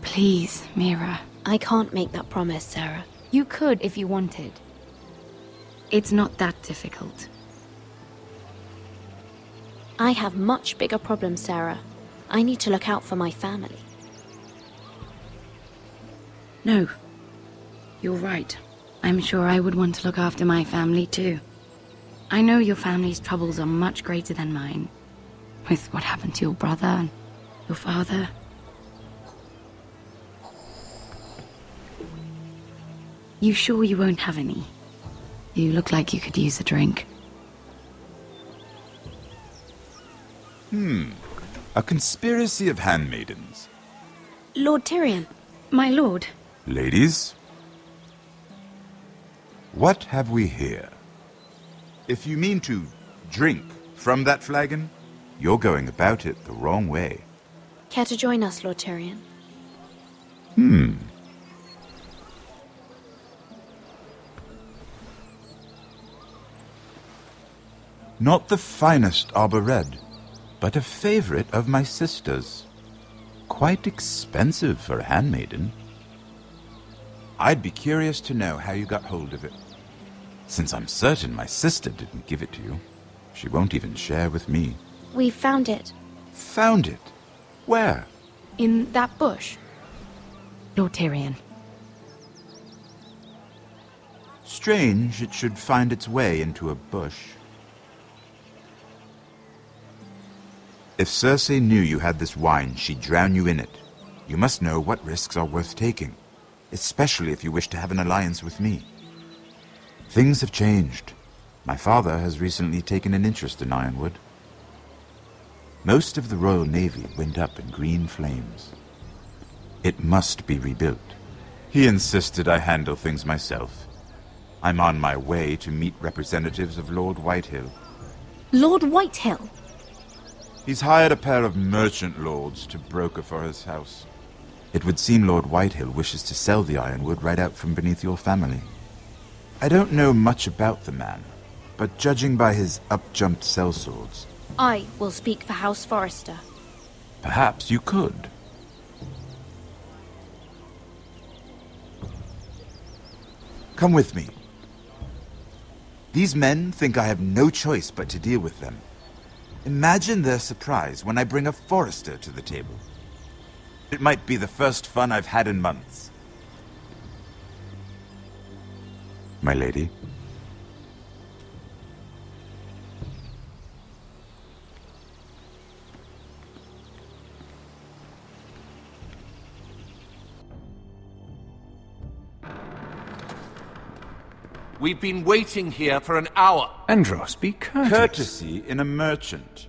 Please, Mira. I can't make that promise, Sarah. You could if you wanted. It's not that difficult. I have much bigger problems, Sarah. I need to look out for my family. No. You're right. I'm sure I would want to look after my family too. I know your family's troubles are much greater than mine. With what happened to your brother and your father. You sure you won't have any? You look like you could use a drink. A conspiracy of handmaidens. Lord Tyrion. My lord. Ladies, what have we here? If you mean to drink from that flagon, you're going about it the wrong way. Care to join us, Lord Tyrion? Not the finest arbor red, but a favorite of my sister's. Quite expensive for a handmaiden. I'd be curious to know how you got hold of it. Since I'm certain my sister didn't give it to you, she won't even share with me. We found it. Found it? Where? In that bush. Lord Tyrion. Strange it should find its way into a bush. If Cersei knew you had this wine, she'd drown you in it. You must know what risks are worth taking, especially if you wish to have an alliance with me. Things have changed. My father has recently taken an interest in Ironwood. Most of the Royal Navy went up in green flames. It must be rebuilt. He insisted I handle things myself. I'm on my way to meet representatives of Lord Whitehill. Lord Whitehill? He's hired a pair of merchant lords to broker for his house. It would seem Lord Whitehill wishes to sell the Ironwood right out from beneath your family. I don't know much about the man, but judging by his up-jumped sellswords... I will speak for House Forrester. Perhaps you could. Come with me. These men think I have no choice but to deal with them. Imagine their surprise when I bring a Forrester to the table. It might be the first fun I've had in months. My lady. We've been waiting here for an hour. Andros, be courteous. Courtesy in a merchant.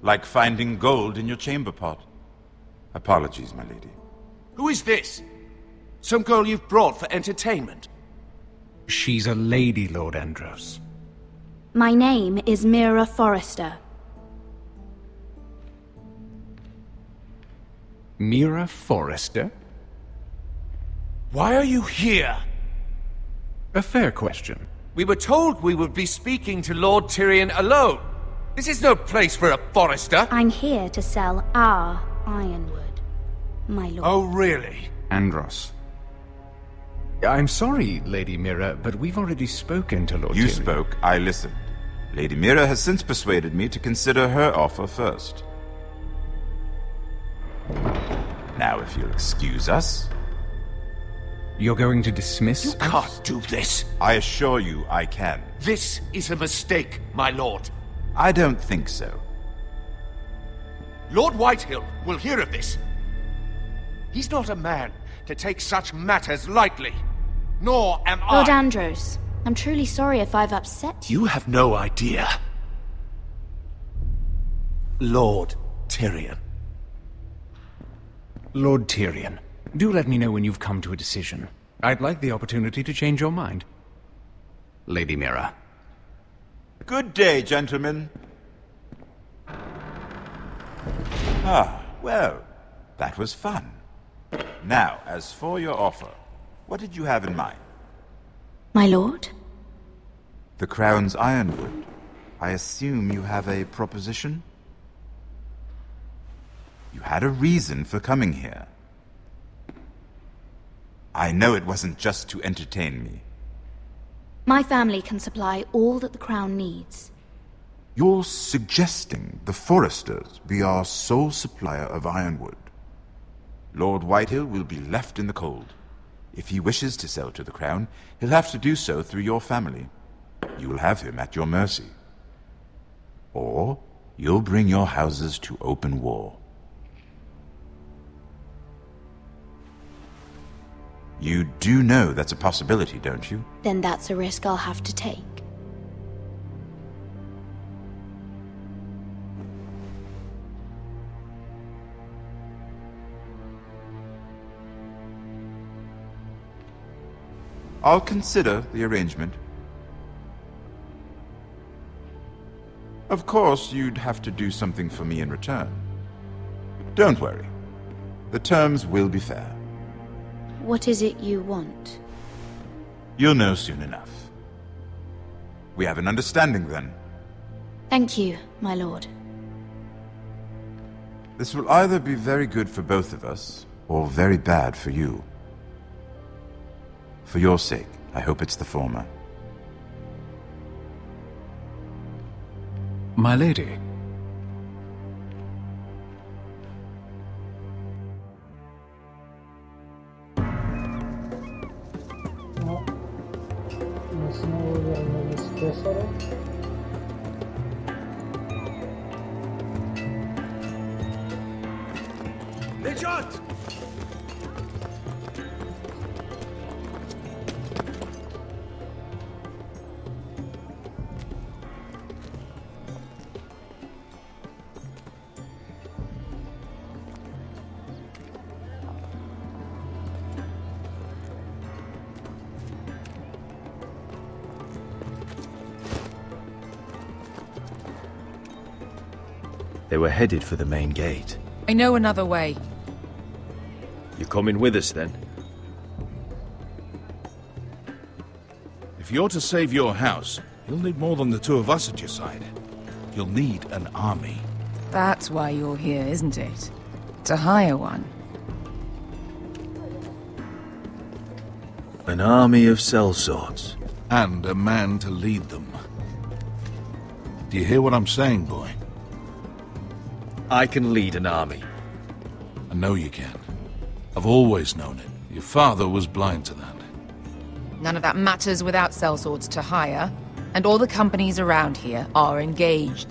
Like finding gold in your chamber pot. Apologies, my lady. Who is this? Some girl you've brought for entertainment? She's a lady, Lord Andros. My name is Mira Forrester. Mira Forrester? Why are you here? A fair question. We were told we would be speaking to Lord Tyrion alone. This is no place for a Forrester. I'm here to sell our Ironwood, my lord. Oh, really? Andros. I'm sorry, Lady Mira, but we've already spoken to Lord Tyrion. You spoke, I listened. Lady Mira has since persuaded me to consider her offer first. Now, if you'll excuse us... You're going to dismiss? You can't do this. I assure you I can. This is a mistake, my lord. I don't think so. Lord Whitehill will hear of this. He's not a man to take such matters lightly. Nor am I. Lord Andros, I'm truly sorry if I've upset you. You have no idea. Lord Tyrion. Lord Tyrion, do let me know when you've come to a decision. I'd like the opportunity to change your mind. Lady Mira. Good day, gentlemen. Ah, well, that was fun. Now, as for your offer, what did you have in mind? My lord? The Crown's Ironwood. I assume you have a proposition? You had a reason for coming here. I know it wasn't just to entertain me. My family can supply all that the Crown needs. You're suggesting the Foresters be our sole supplier of ironwood. Lord Whitehill will be left in the cold. If he wishes to sell to the Crown, he'll have to do so through your family. You will have him at your mercy. Or you'll bring your houses to open war. You do know that's a possibility, don't you? Then that's a risk I'll have to take. I'll consider the arrangement. Of course, you'd have to do something for me in return. Don't worry. The terms will be fair. What is it you want? You'll know soon enough. We have an understanding, then. Thank you, my lord. This will either be very good for both of us, or very bad for you. For your sake, I hope it's the former. My lady. Мы снова вернулись к Тесару. Лежат! They were headed for the main gate. I know another way. You coming with us, then? If you're to save your house, you'll need more than the two of us at your side. You'll need an army. That's why you're here, isn't it? To hire one. An army of sellswords. And a man to lead them. Do you hear what I'm saying, boy? I can lead an army. I know you can. I've always known it. Your father was blind to that. None of that matters without sellswords to hire, and all the companies around here are engaged.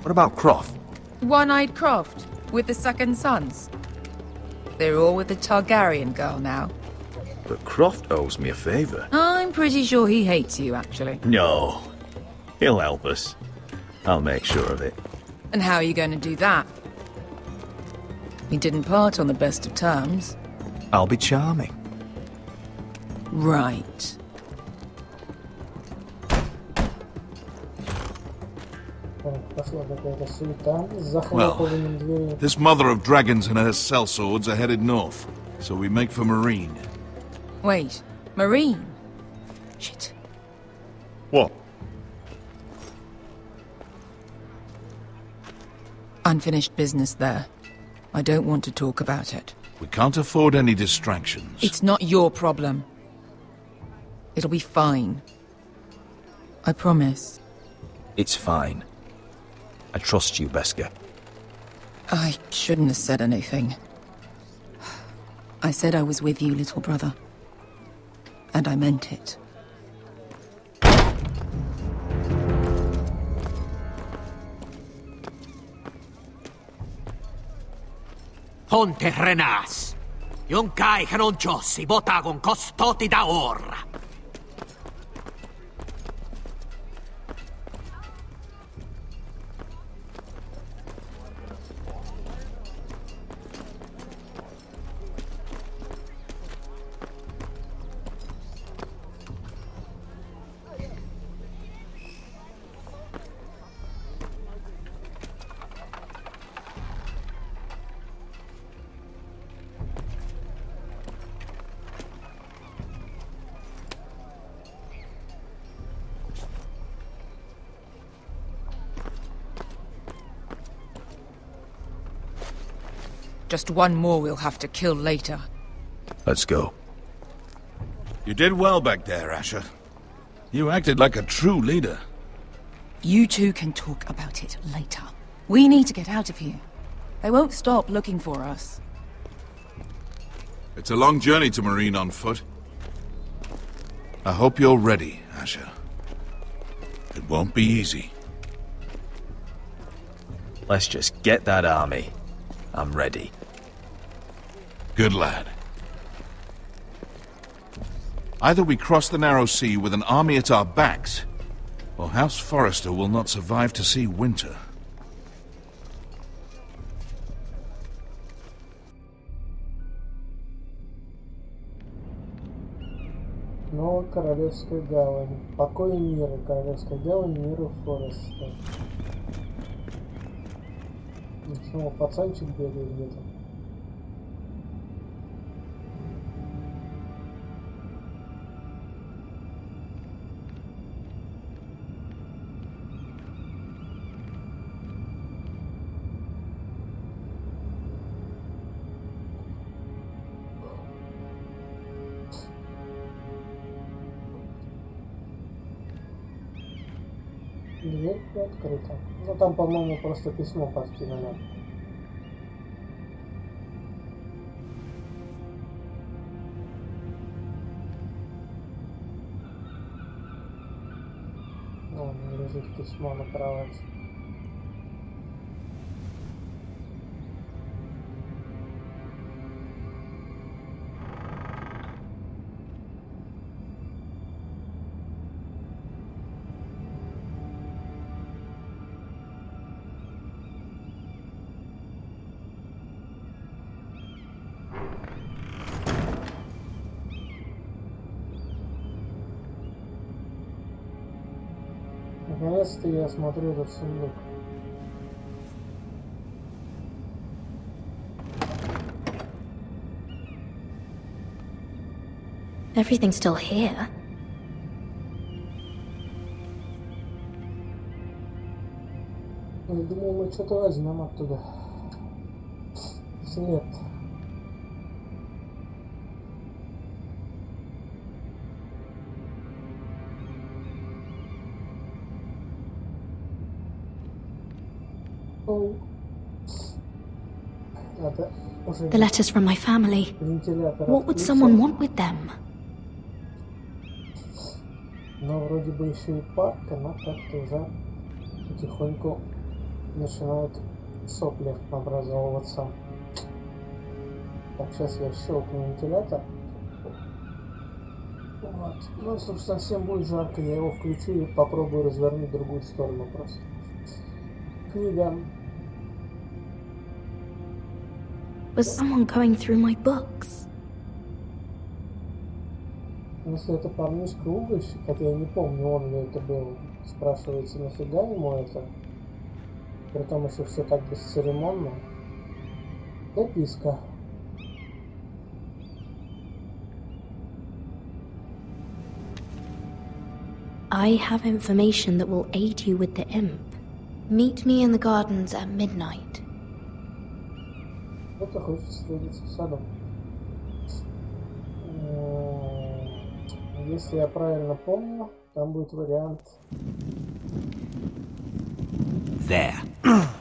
What about Croft? One-Eyed Croft, with the second sons. They're all with the Targaryen girl now. But Croft owes me a favor. I'm pretty sure he hates you, actually. No. He'll help us. I'll make sure of it. And how are you going to do that? We didn't part on the best of terms. I'll be charming. Right. Well, this mother of dragons and her sellswords are headed north, so we make for Marine. Wait, Marine? Shit. What? Unfinished business there. I don't want to talk about it. We can't afford any distractions. It's not your problem. It'll be fine. I promise. It's fine. I trust you, Beskha. I shouldn't have said anything. I said I was with you, little brother. And I meant it. Ponte renas. Yon kai hanon jossi botagon costoti da orra. Just one more we'll have to kill later. Let's go. You did well back there, Asher. You acted like a true leader. You two can talk about it later. We need to get out of here. They won't stop looking for us. It's a long journey to Marine on foot. I hope you're ready, Asher. It won't be easy. Let's just get that army. I'm ready. Good lad. Either we cross the narrow sea with an army at our backs, or House Forrester will not survive to see winter. Новая Королевская гавань. Покой и мир. Королевская гавань, мир и Форестер. Снова пацанчик бегает где-то. Дверь открыта. Ну там, по-моему, просто письмо подкинули. Вон лежит письмо на кровати. Наконец-то я смотрю этот сундук. Everything's still here. Я думал, мы что-то возьмем оттуда. След. The letters from my family. What would someone want with them? Но вроде бы еще и парк, но как-то уже потихоньку начинают сопли образовываться. Так, сейчас я щелкну вентилятор. Вот. Ну, если уж совсем будет жарко, я его включу и попробую развернуть в другую сторону просто. Книга. Was someone going through my books? Если это парнишка-угольщик, хотя я не помню, он ли это был, спрашивается, нафига ему это? Притом еще все так бесцеремонно. Записка. I have information that will aid you with the imp. Meet me in the gardens at midnight. Кто-то хочет встретиться в саду. Если я правильно помню, там будет вариант. There.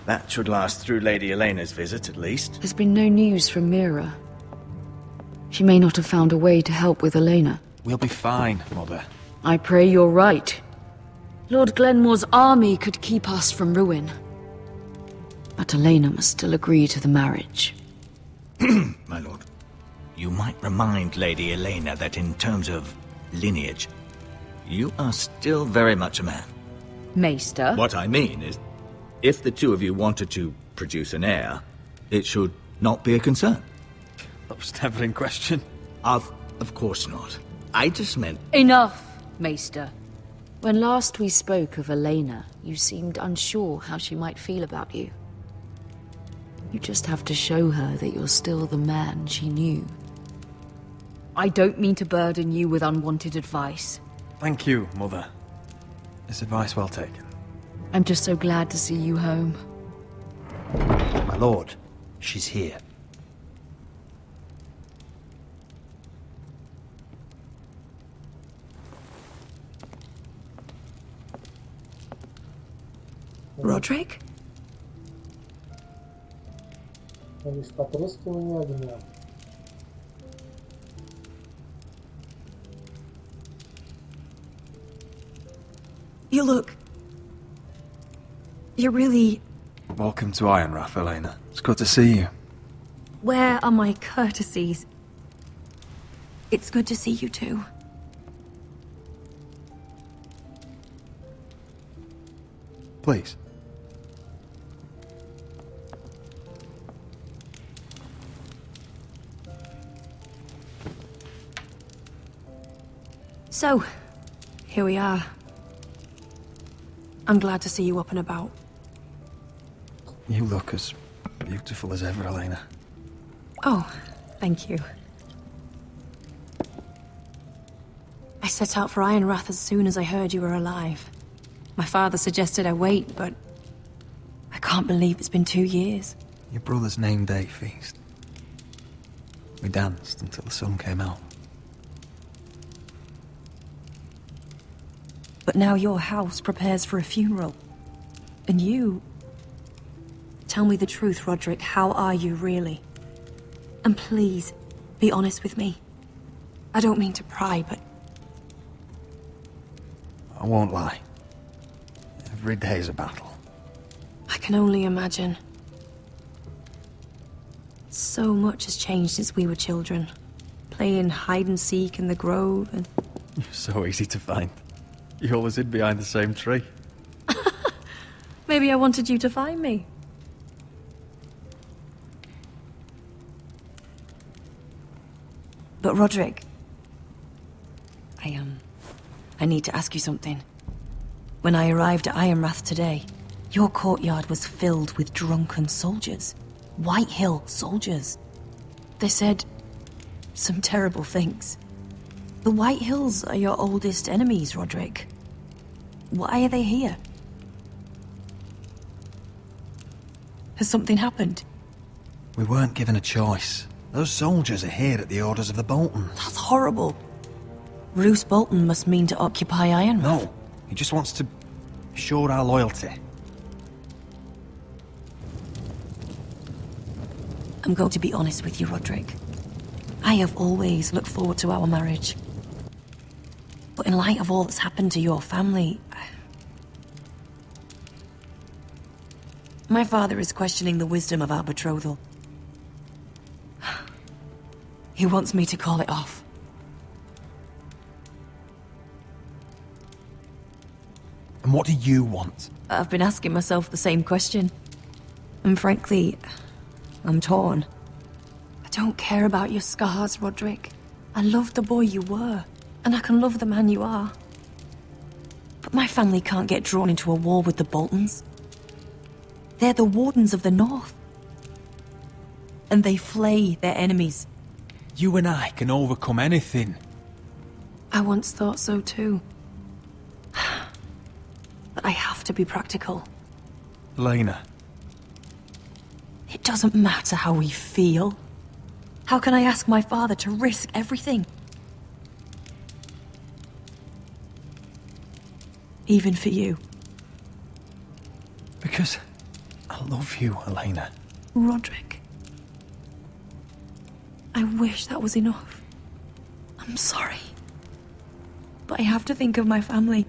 That should last through Lady Elena's visit, at least. There's been no news from Mira. She may not have found a way to help with Elena. We'll be fine, Mother. I pray you're right. Lord Glenmore's army could keep us from ruin. But Elena must still agree to the marriage. My lord, you might remind Lady Elena that in terms of lineage, you are still very much a man. Maester? What I mean is, if the two of you wanted to produce an heir, it should not be a concern. That was never in question. Of course not. I just meant... Enough, Maester. When last we spoke of Elena, you seemed unsure how she might feel about you. You just have to show her that you're still the man she knew. I don't mean to burden you with unwanted advice. Thank you, Mother. It's advice well taken. I'm just so glad to see you home. My lord, she's here. Roderick? Лишь потрескивание огня. You look... You're really... Welcome to Ironrath, Elena. It's good to see you. Where are my courtesies? It's good to see you too. Please. So, here we are. I'm glad to see you up and about. You look as beautiful as ever, Elena. Oh, thank you. I set out for Ironrath as soon as I heard you were alive. My father suggested I wait, but I can't believe it's been 2 years. Your brother's name day feast. We danced until the sun came out. But now your house prepares for a funeral. And you... Tell me the truth, Roderick. How are you, really? And please, be honest with me. I don't mean to pry, but... I won't lie. Every day's a battle. I can only imagine. So much has changed since we were children. Playing hide-and-seek in the grove and... You're so easy to find. You always hid behind the same tree. Maybe I wanted you to find me. But Roderick... I need to ask you something. When I arrived at Ironrath today, your courtyard was filled with drunken soldiers. White Hill soldiers. They said some terrible things. The White Hills are your oldest enemies, Roderick. Why are they here? Has something happened? We weren't given a choice. Those soldiers are here at the orders of the Boltons. That's horrible. Roose Bolton must mean to occupy Ironrath. No, he just wants to assure our loyalty. I'm going to be honest with you, Roderick. I have always looked forward to our marriage. But in light of all that's happened to your family... My father is questioning the wisdom of our betrothal. He wants me to call it off. And what do you want? I've been asking myself the same question. And frankly, I'm torn. I don't care about your scars, Roderick. I love the boy you were, and I can love the man you are. But my family can't get drawn into a war with the Boltons. They're the Wardens of the North. And they flay their enemies. You and I can overcome anything. I once thought so too. But I have to be practical. Elena. It doesn't matter how we feel. How can I ask my father to risk everything? even for you. Because I love you, Elena. Roderick. I wish that was enough. I'm sorry. But I have to think of my family.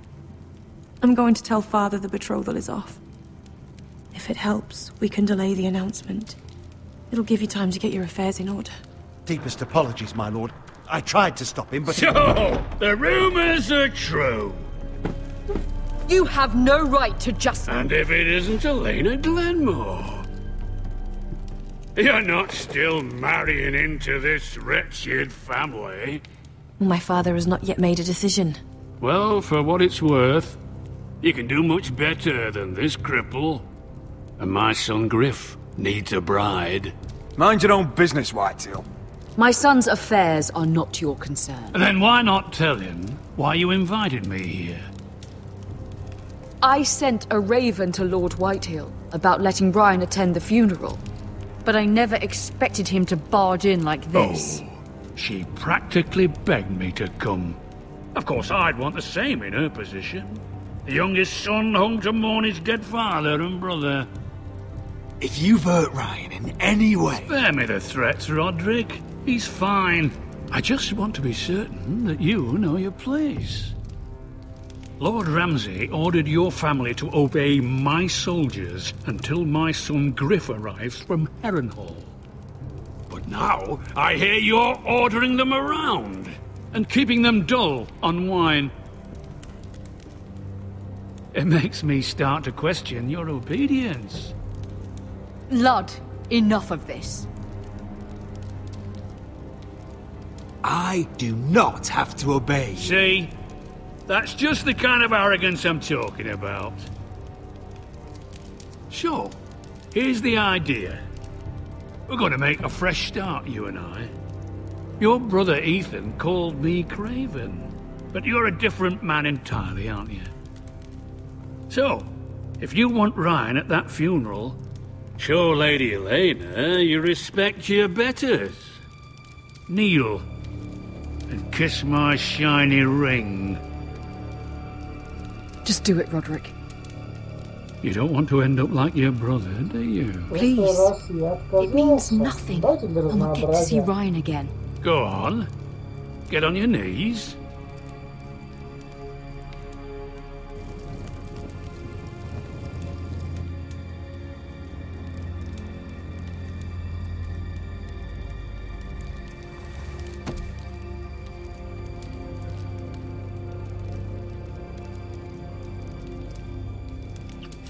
I'm going to tell Father the betrothal is off. If it helps, we can delay the announcement. It'll give you time to get your affairs in order. Deepest apologies, my lord. I tried to stop him, but... So, the rumours are true. You have no right to just... And if it isn't Elena Glenmore? You're not still marrying into this wretched family? My father has not yet made a decision. Well, for what it's worth, you can do much better than this cripple. And my son Griff needs a bride. Mind your own business, Whitetail. My son's affairs are not your concern. Then why not tell him why you invited me here? I sent a raven to Lord Whitehill about letting Brian attend the funeral. But I never expected him to barge in like this. Oh, she practically begged me to come. Of course, I'd want the same in her position. The youngest son home to mourn his dead father and brother. If you've hurt Ryan in any way... Spare me the threats, Roderick. He's fine. I just want to be certain that you know your place. Lord Ramsay ordered your family to obey my soldiers until my son Griff arrives from Harrenhal. But now, I hear you're ordering them around and keeping them dull on wine. It makes me start to question your obedience. Lud, enough of this. I do not have to obey. See? That's just the kind of arrogance I'm talking about. So, here's the idea. We're going to make a fresh start, you and I. Your brother Ethan called me Craven, but you're a different man entirely, aren't you? So, if you want Ryan at that funeral, show Lady Elena you respect your betters. Kneel and kiss my shiny ring. Just do it, Roderick. You don't want to end up like your brother, do you? Please. It means nothing. I'll not get to see Ryan again. Go on. Get on your knees.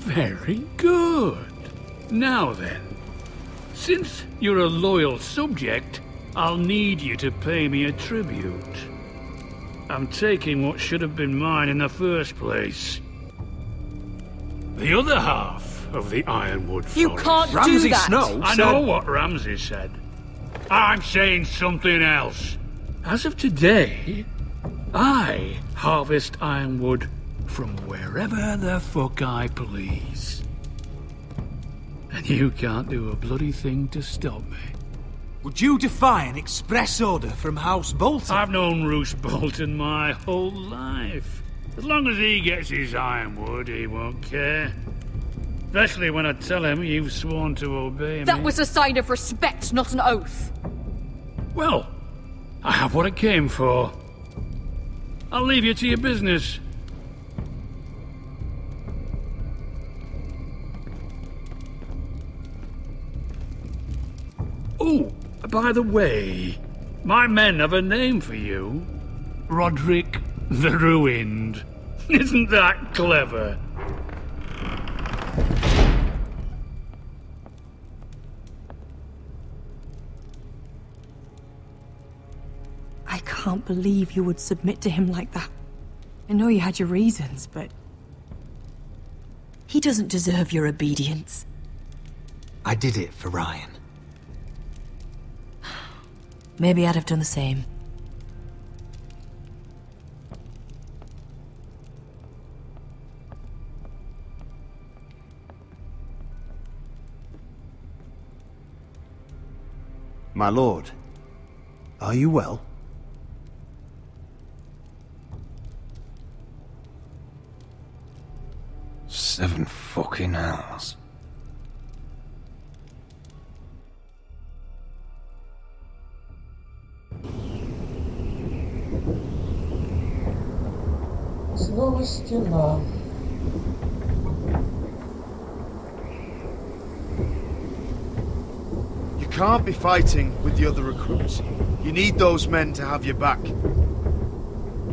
Very good. Now then, since you're a loyal subject, I'll need you to pay me a tribute. I'm taking what should have been mine in the first place. The other half of the Ironwood Forest. You can't do that! I know what Ramsay said. I'm saying something else. As of today, I harvest Ironwood from wherever the fuck I please. And you can't do a bloody thing to stop me. Would you defy an express order from House Bolton? I've known Roose Bolton my whole life. As long as he gets his Ironwood, he won't care. Especially when I tell him you've sworn to obey me. That was a sign of respect, not an oath. Well, I have what I came for. I'll leave you to your business. Oh, by the way, my men have a name for you. Roderick the Ruined. Isn't that clever? I can't believe you would submit to him like that. I know you had your reasons, but... he doesn't deserve your obedience. I did it for Ryan. Maybe I'd have done the same. My lord, are you well? 7 fucking hells. Снова стена. You can't be fighting with the other recruits. You need those men to have your back.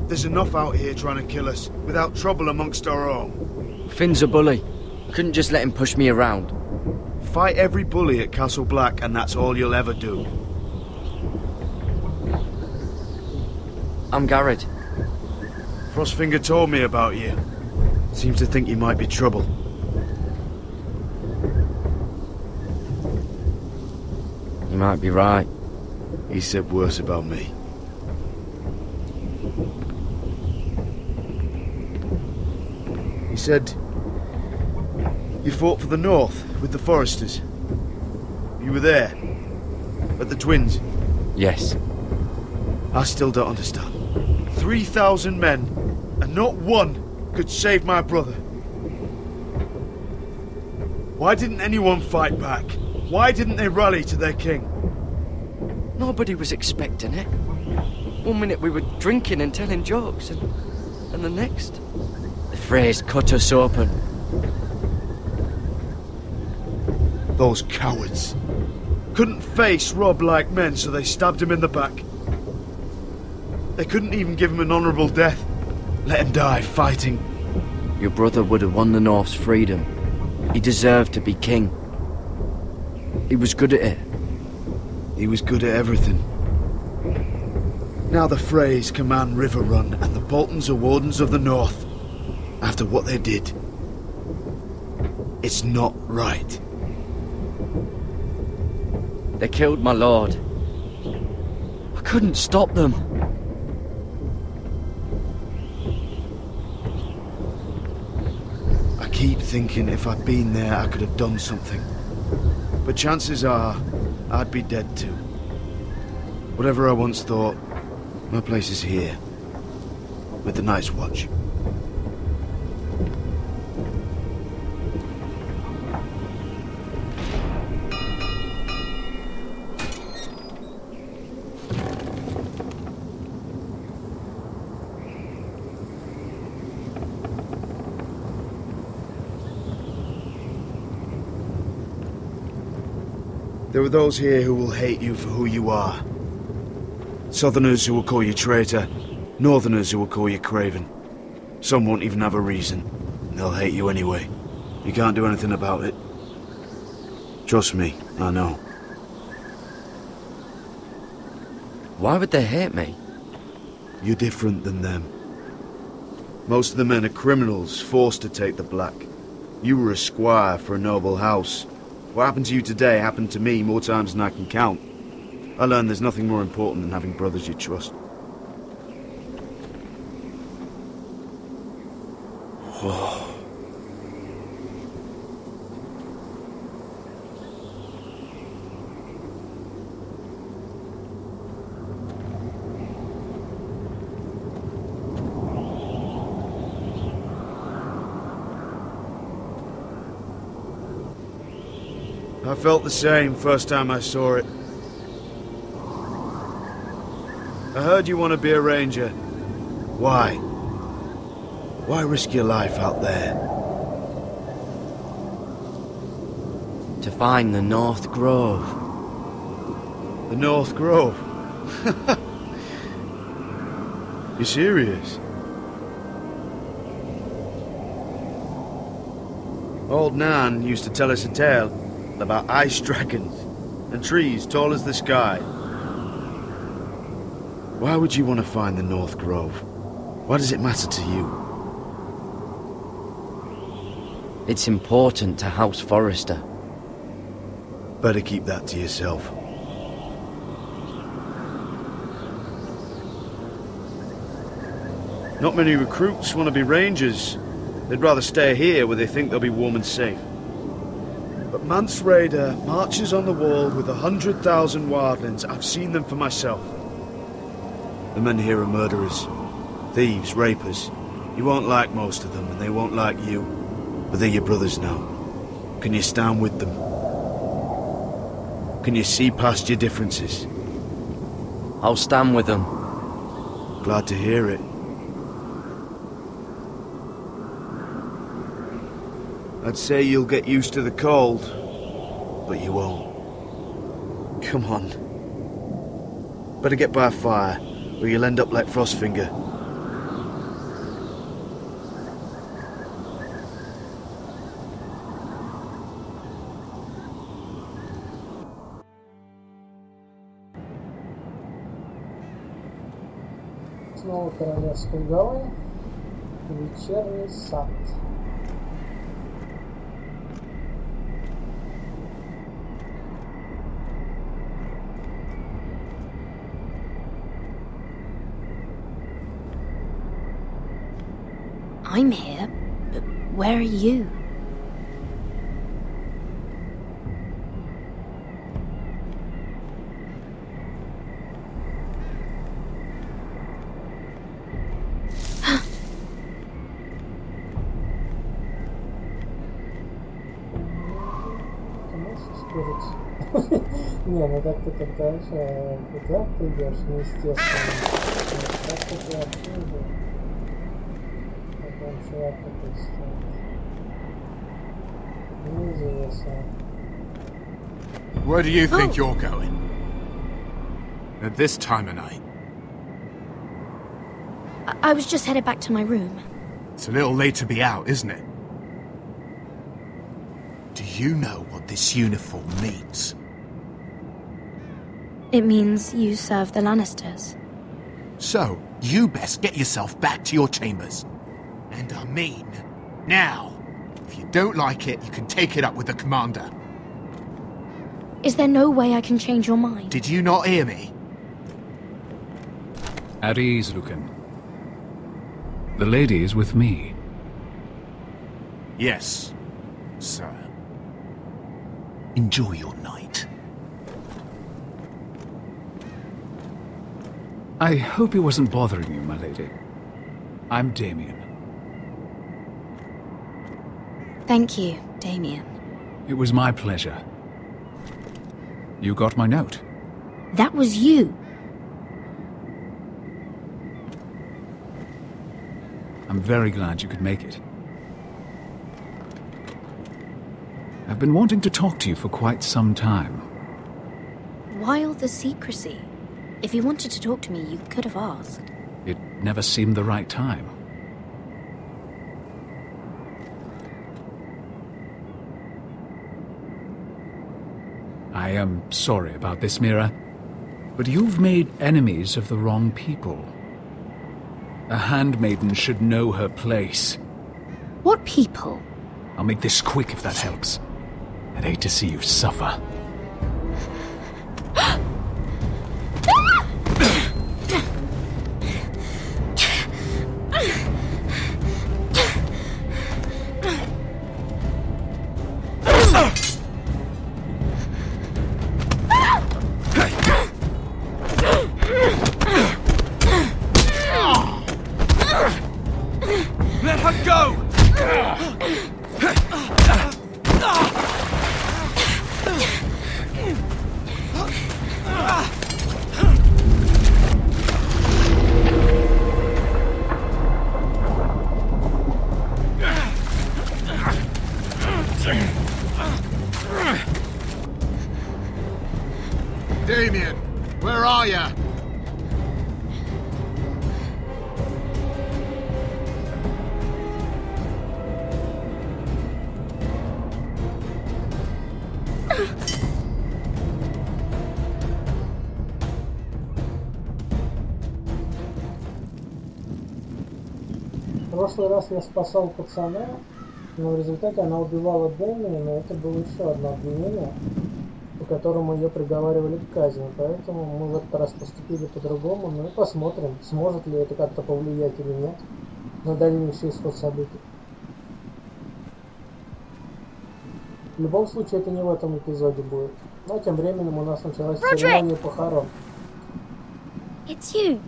There's enough out here trying to kill us, without trouble amongst our own. Finn's a bully. Couldn't just let him push me around. Fight every bully at Castle Black, and that's all you'll ever do. I'm Garrett. Frostfinger told me about you. Seems to think you might be trouble. You might be right. He said worse about me. He said you fought for the North with the Foresters. You were there, at the Twins. Yes. I still don't understand. 3,000 men, and not one could save my brother. Why didn't anyone fight back? Why didn't they rally to their king? Nobody was expecting it. One minute we were drinking and telling jokes, and the next... The Freys cut us open. Those cowards. Couldn't face Rob like men, so they stabbed him in the back. They couldn't even give him an honourable death. Let him die fighting. Your brother would have won the North's freedom. He deserved to be king. He was good at it. He was good at everything. Now the Freys command River Run, and the Boltons are Wardens of the North. After what they did. It's not right. They killed my lord. I couldn't stop them. I keep thinking if I'd been there, I could have done something. But chances are, I'd be dead too. Whatever I once thought, my place is here. With the Night's Watch. There are those here who will hate you for who you are. Southerners who will call you traitor, Northerners who will call you craven. Some won't even have a reason. They'll hate you anyway. You can't do anything about it. Trust me, I know. Why would they hate me? You're different than them. Most of the men are criminals, forced to take the black. You were a squire for a noble house. What happened to you today happened to me more times than I can count. I learned there's nothing more important than having brothers you trust. Whoa. I felt the same first time I saw it. I heard you want to be a ranger. Why? Why risk your life out there? To find the North Grove. The North Grove? You serious? Old Nan used to tell us a tale about ice dragons and trees tall as the sky. Why would you want to find the North Grove? Why does it matter to you? It's important to House Forrester. Better keep that to yourself. Not many recruits want to be rangers. They'd rather stay here where they think they'll be warm and safe. But Mance Raider marches on the wall with 100,000 wildlings. I've seen them for myself. The men here are murderers, thieves, rapers. You won't like most of them, and they won't like you. But they're your brothers now. Can you stand with them? Can you see past your differences? I'll stand with them. Glad to hear it. I'd say you'll get used to the cold, but you won't. Come on. Better get by a fire, or you'll end up like Frostfinger. Снова королевской гавань, вечерний сад. I'm here, but where are you? Не, ну так ты как дальше, куда ты идешь, неестественно. Как ты отсюда? Потом чувак такой стоит. Неизвестно. Where do you think you're going? At this time of night? I was just headed back to my room. It's a little late to be out, isn't it? Do you know what this uniform means? It means you serve the Lannisters. So, you best get yourself back to your chambers. And I mean, now. If you don't like it, you can take it up with the commander. Is there no way I can change your mind? Did you not hear me? At ease, Lucan. The lady is with me. Yes, sir. Enjoy your night. I hope he wasn't bothering you, my lady. I'm Damien. Thank you, Damien. It was my pleasure. You got my note? That was you. I'm very glad you could make it. I've been wanting to talk to you for quite some time. Why all the secrecy? If you wanted to talk to me, you could have asked. It never seemed the right time. I am sorry about this, Mira, but you've made enemies of the wrong people. A handmaiden should know her place. What people? I'll make this quick if that helps. I'd hate to see you suffer. Let her go! Damien, where are you? В прошлый раз я спасал пацана, но в результате она убивала Дэмиена, но это было еще одно обвинение, по которому ее приговаривали к казни, поэтому мы в этот раз поступили по-другому, ну и посмотрим, сможет ли это как-то повлиять или нет на дальнейший исход событий. В любом случае это не в этом эпизоде будет. Но тем временем у нас началась церемония похорон. It's you.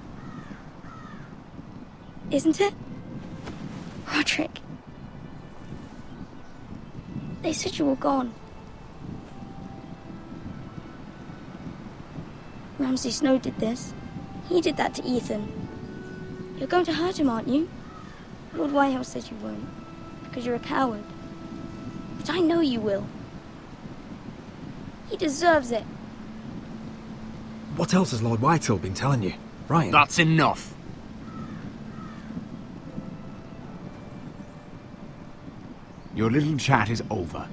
Isn't it? Roderick. They said you were gone. Ramsay Snow did this. He did that to Ethan. You're going to hurt him, aren't you? Lord Whitehouse says you won't, because you're a coward. But I know you will. He deserves it. What else has Lord Whitehill been telling you, Ryan? That's enough. Your little chat is over.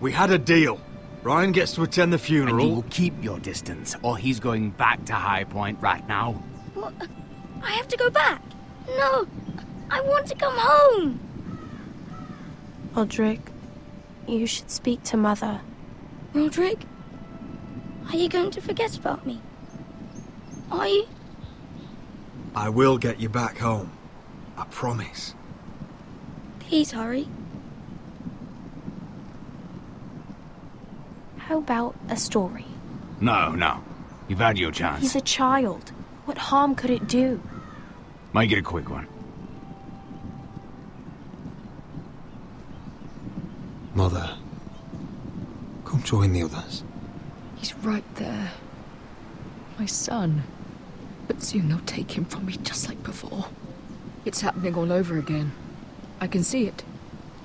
We had a deal. Ryan gets to attend the funeral. And you will keep your distance, or he's going back to High Point right now. What? I have to go back. No, I want to come home. Roderick, you should speak to Mother. Roderick? Are you going to forget about me? Are you? I will get you back home. I promise. Please hurry. How about a story? No. You've had your chance. He's a child. What harm could it do? Make it a quick one. Mother, come join the others. He's right there. My son. But soon they'll take him from me just like before. It's happening all over again. I can see it.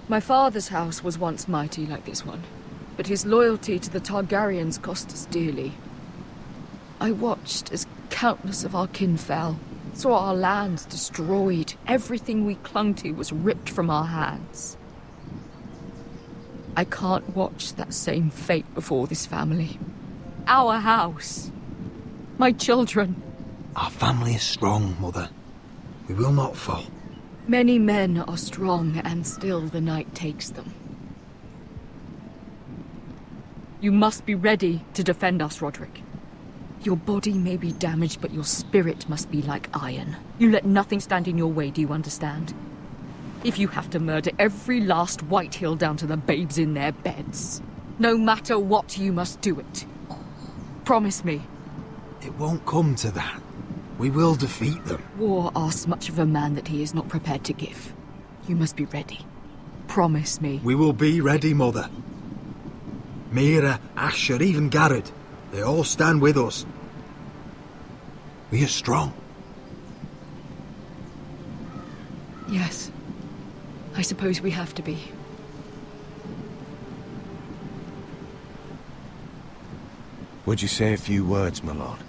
My father's house was once mighty like this one, but his loyalty to the Targaryens cost us dearly. I watched as countless of our kin fell, saw our lands destroyed, everything we clung to was ripped from our hands. I can't watch that same fate before this family. Our house. My children. Our family is strong, Mother. We will not fall. Many men are strong, and still the night takes them. You must be ready to defend us, Roderick. Your body may be damaged, but your spirit must be like iron. You let nothing stand in your way, do you understand? If you have to murder every last Whitehill down to the babes in their beds, no matter what, you must do it. Promise me. It won't come to that. We will defeat them. War asks much of a man that he is not prepared to give. You must be ready. Promise me. We will be ready, Mother. Mira, Asher, even Garrett. They all stand with us. We are strong. Yes. I suppose we have to be. Would you say a few words, my lord?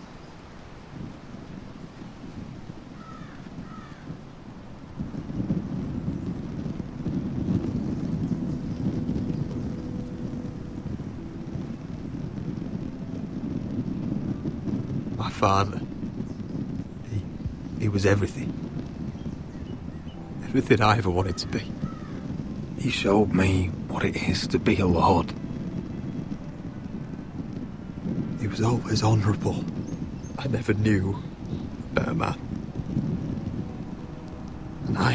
My father. He was everything. Everything I ever wanted to be. He showed me what it is to be a lord. He was always honourable. I never knew a better man. And I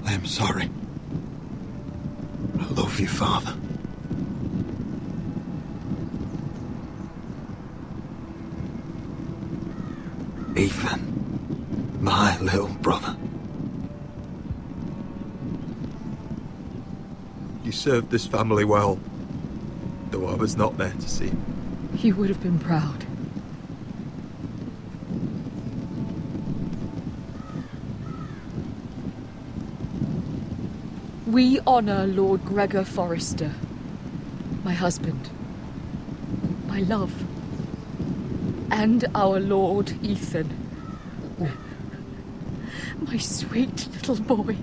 am sorry. I love you, Father. Ethan, my little brother. You served this family well, though I was not there to see. You would have been proud. We honor Lord Gregor Forrester, my husband, my love, and our Lord Ethan, my sweet little boy.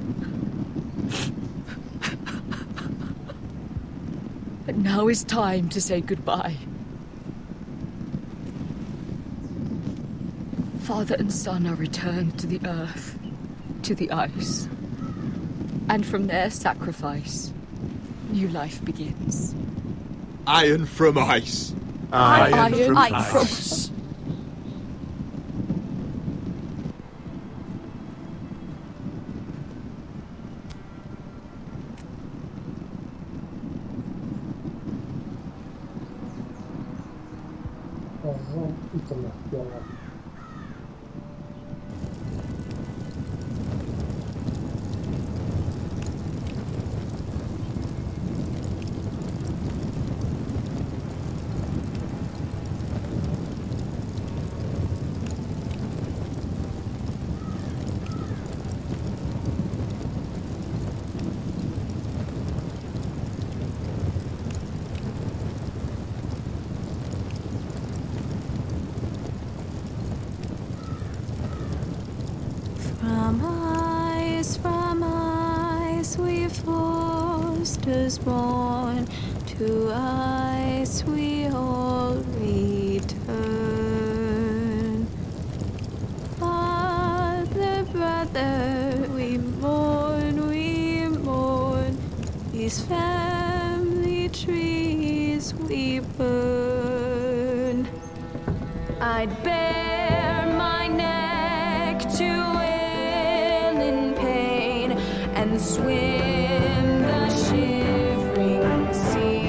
But now is time to say goodbye. Father and son are returned to the earth, to the ice. And from their sacrifice, new life begins. Iron from ice. Iron from ice. From ice we Foresters born, to ice we all return. Father, brother, we mourn, these family trees we burn. I'd bare my neck to wail in pain and swim the shivering sea.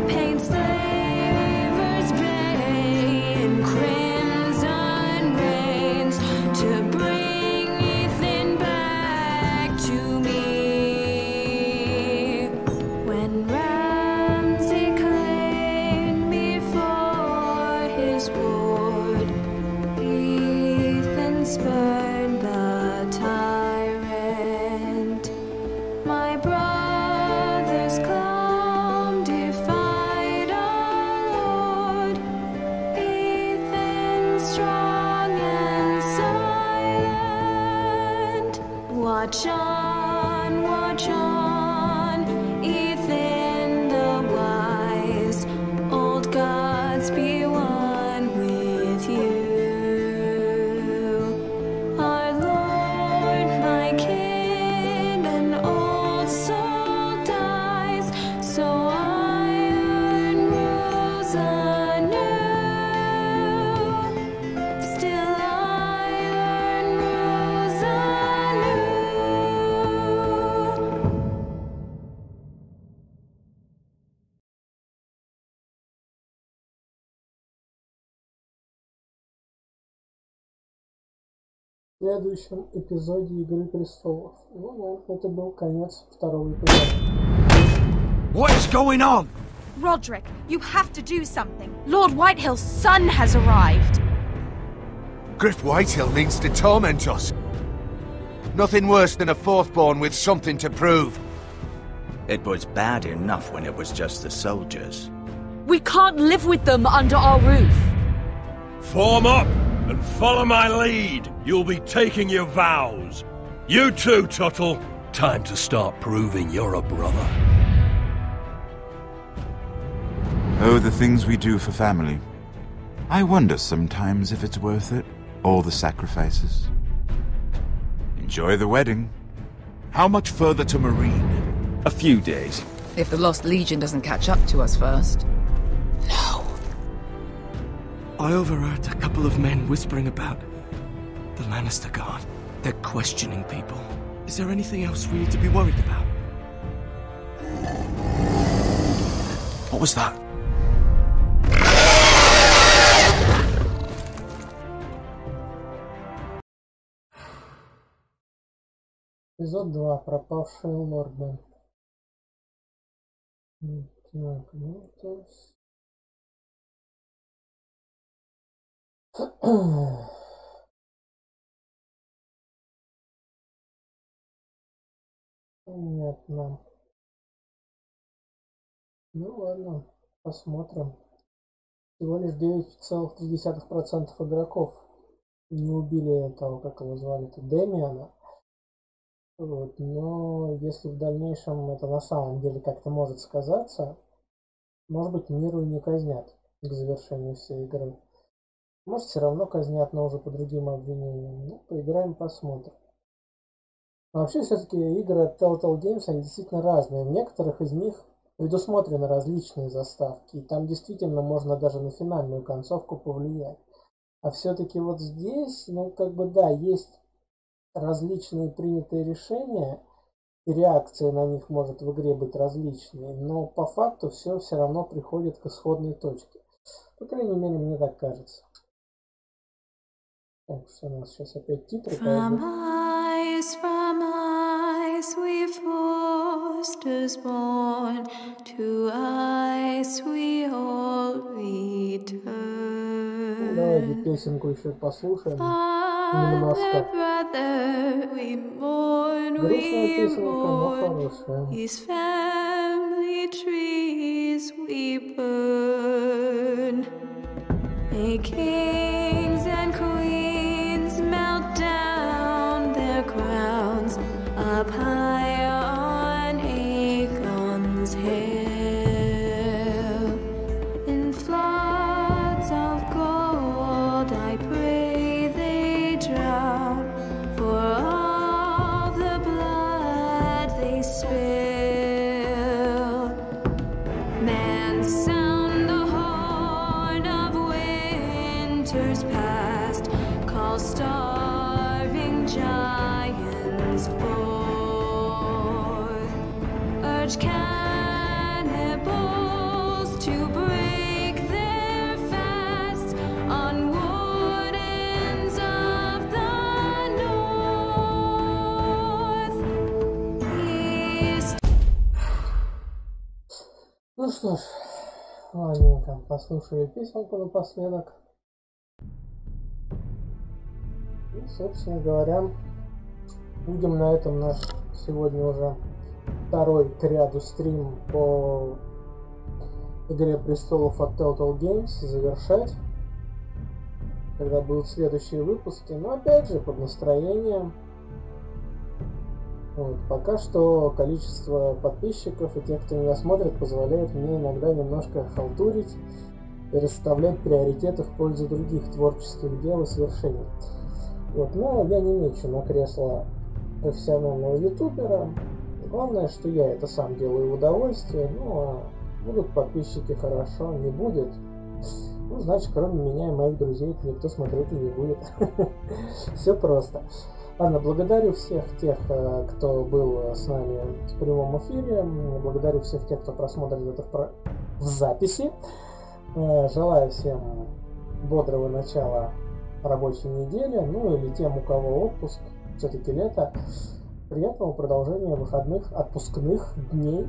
Paint slavers bay in crimson rains to bring Ethan back to me. When Ramsay claimed me for his ward, Ethan spurned the tyrant. My brothers Clom defied our Lord. Ethan strong and silent. Watch on, Ethan the wise. Old gods be one with you. Our Lord, my King, an old soul dies, so iron rules anew. Still iron rules anew. В следующем эпизоде «Игры престолов». Ну да, это был конец второго эпизода. What is going on? Roderick, you have to do something. Lord Whitehill's son has arrived. Griff Whitehill means to torment us. Nothing worse than a fourthborn with something to prove. It was bad enough when it was just the soldiers. We can't live with them under our roof. Form up and follow my lead. You'll be taking your vows. You too, Tuttle. Time to start proving you're a brother. Oh, the things we do for family. I wonder sometimes if it's worth it. All the sacrifices. Enjoy the wedding. How much further to Marine? A few days. If the Lost Legion doesn't catch up to us first. I overheard a couple of men whispering about the Lannister Guard. They're questioning people. Is there anything else we need to be worried about? What was that? Эпизод 2. Пропавшие лорды. Так, ну то есть... Понятно. Ну ладно, посмотрим. Всего лишь 9,3% игроков не убили этого, как его звали-то, Дэмиана. Вот. Но если в дальнейшем это на самом деле как-то может сказаться, может быть, миру и не казнят к завершению всей игры. Может, все равно казнят, но уже по другим обвинениям. Ну, поиграем, посмотрим. Но вообще, все-таки игры от Telltale Games, они действительно разные. В некоторых из них предусмотрены различные заставки. И там действительно можно даже на финальную концовку повлиять. А все-таки вот здесь, ну, как бы, да, есть различные принятые решения, и реакции на них может в игре быть различные, но по факту все равно приходит к исходной точке. По крайней мере, мне так кажется. Так, что у нас сейчас опять титры пойдут. From ice we Foresters born, to ice we all return. Давайте песенку еще послушаем. Немножко. Грустная песенка, но хорошая. These family trees we burn. May kings and queens fast, call starving giants forth, urge cannibals to break their fast on wardens of the north. East. Ну что ж, ладненько, послушали песенку напоследок. И, собственно говоря, будем на этом наш сегодня уже второй к ряду стрим по Игре престолов от Telltale Games завершать, когда будут следующие выпуски, но опять же под настроением. Вот. Пока что количество подписчиков и тех, кто меня смотрит, позволяет мне иногда немножко халтурить и расставлять приоритеты в пользу других творческих дел и свершений. Вот. Но я не мечу на кресло профессионального ютубера. Главное, что я это сам делаю в удовольствие. Ну а будут подписчики, хорошо, не будет. Ну, значит, кроме меня и моих друзей никто смотреть и не будет. Все просто. Ладно, благодарю всех тех, кто был с нами в прямом эфире. Благодарю всех тех, кто просмотрит это в записи. Желаю всем бодрого начала рабочей недели. Ну или тем, у кого отпуск, все-таки лето. Приятного продолжения выходных, отпускных дней.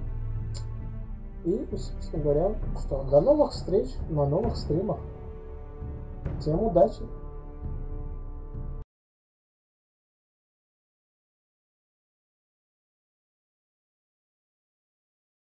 И, собственно говоря, что, до новых встреч на новых стримах. Всем удачи!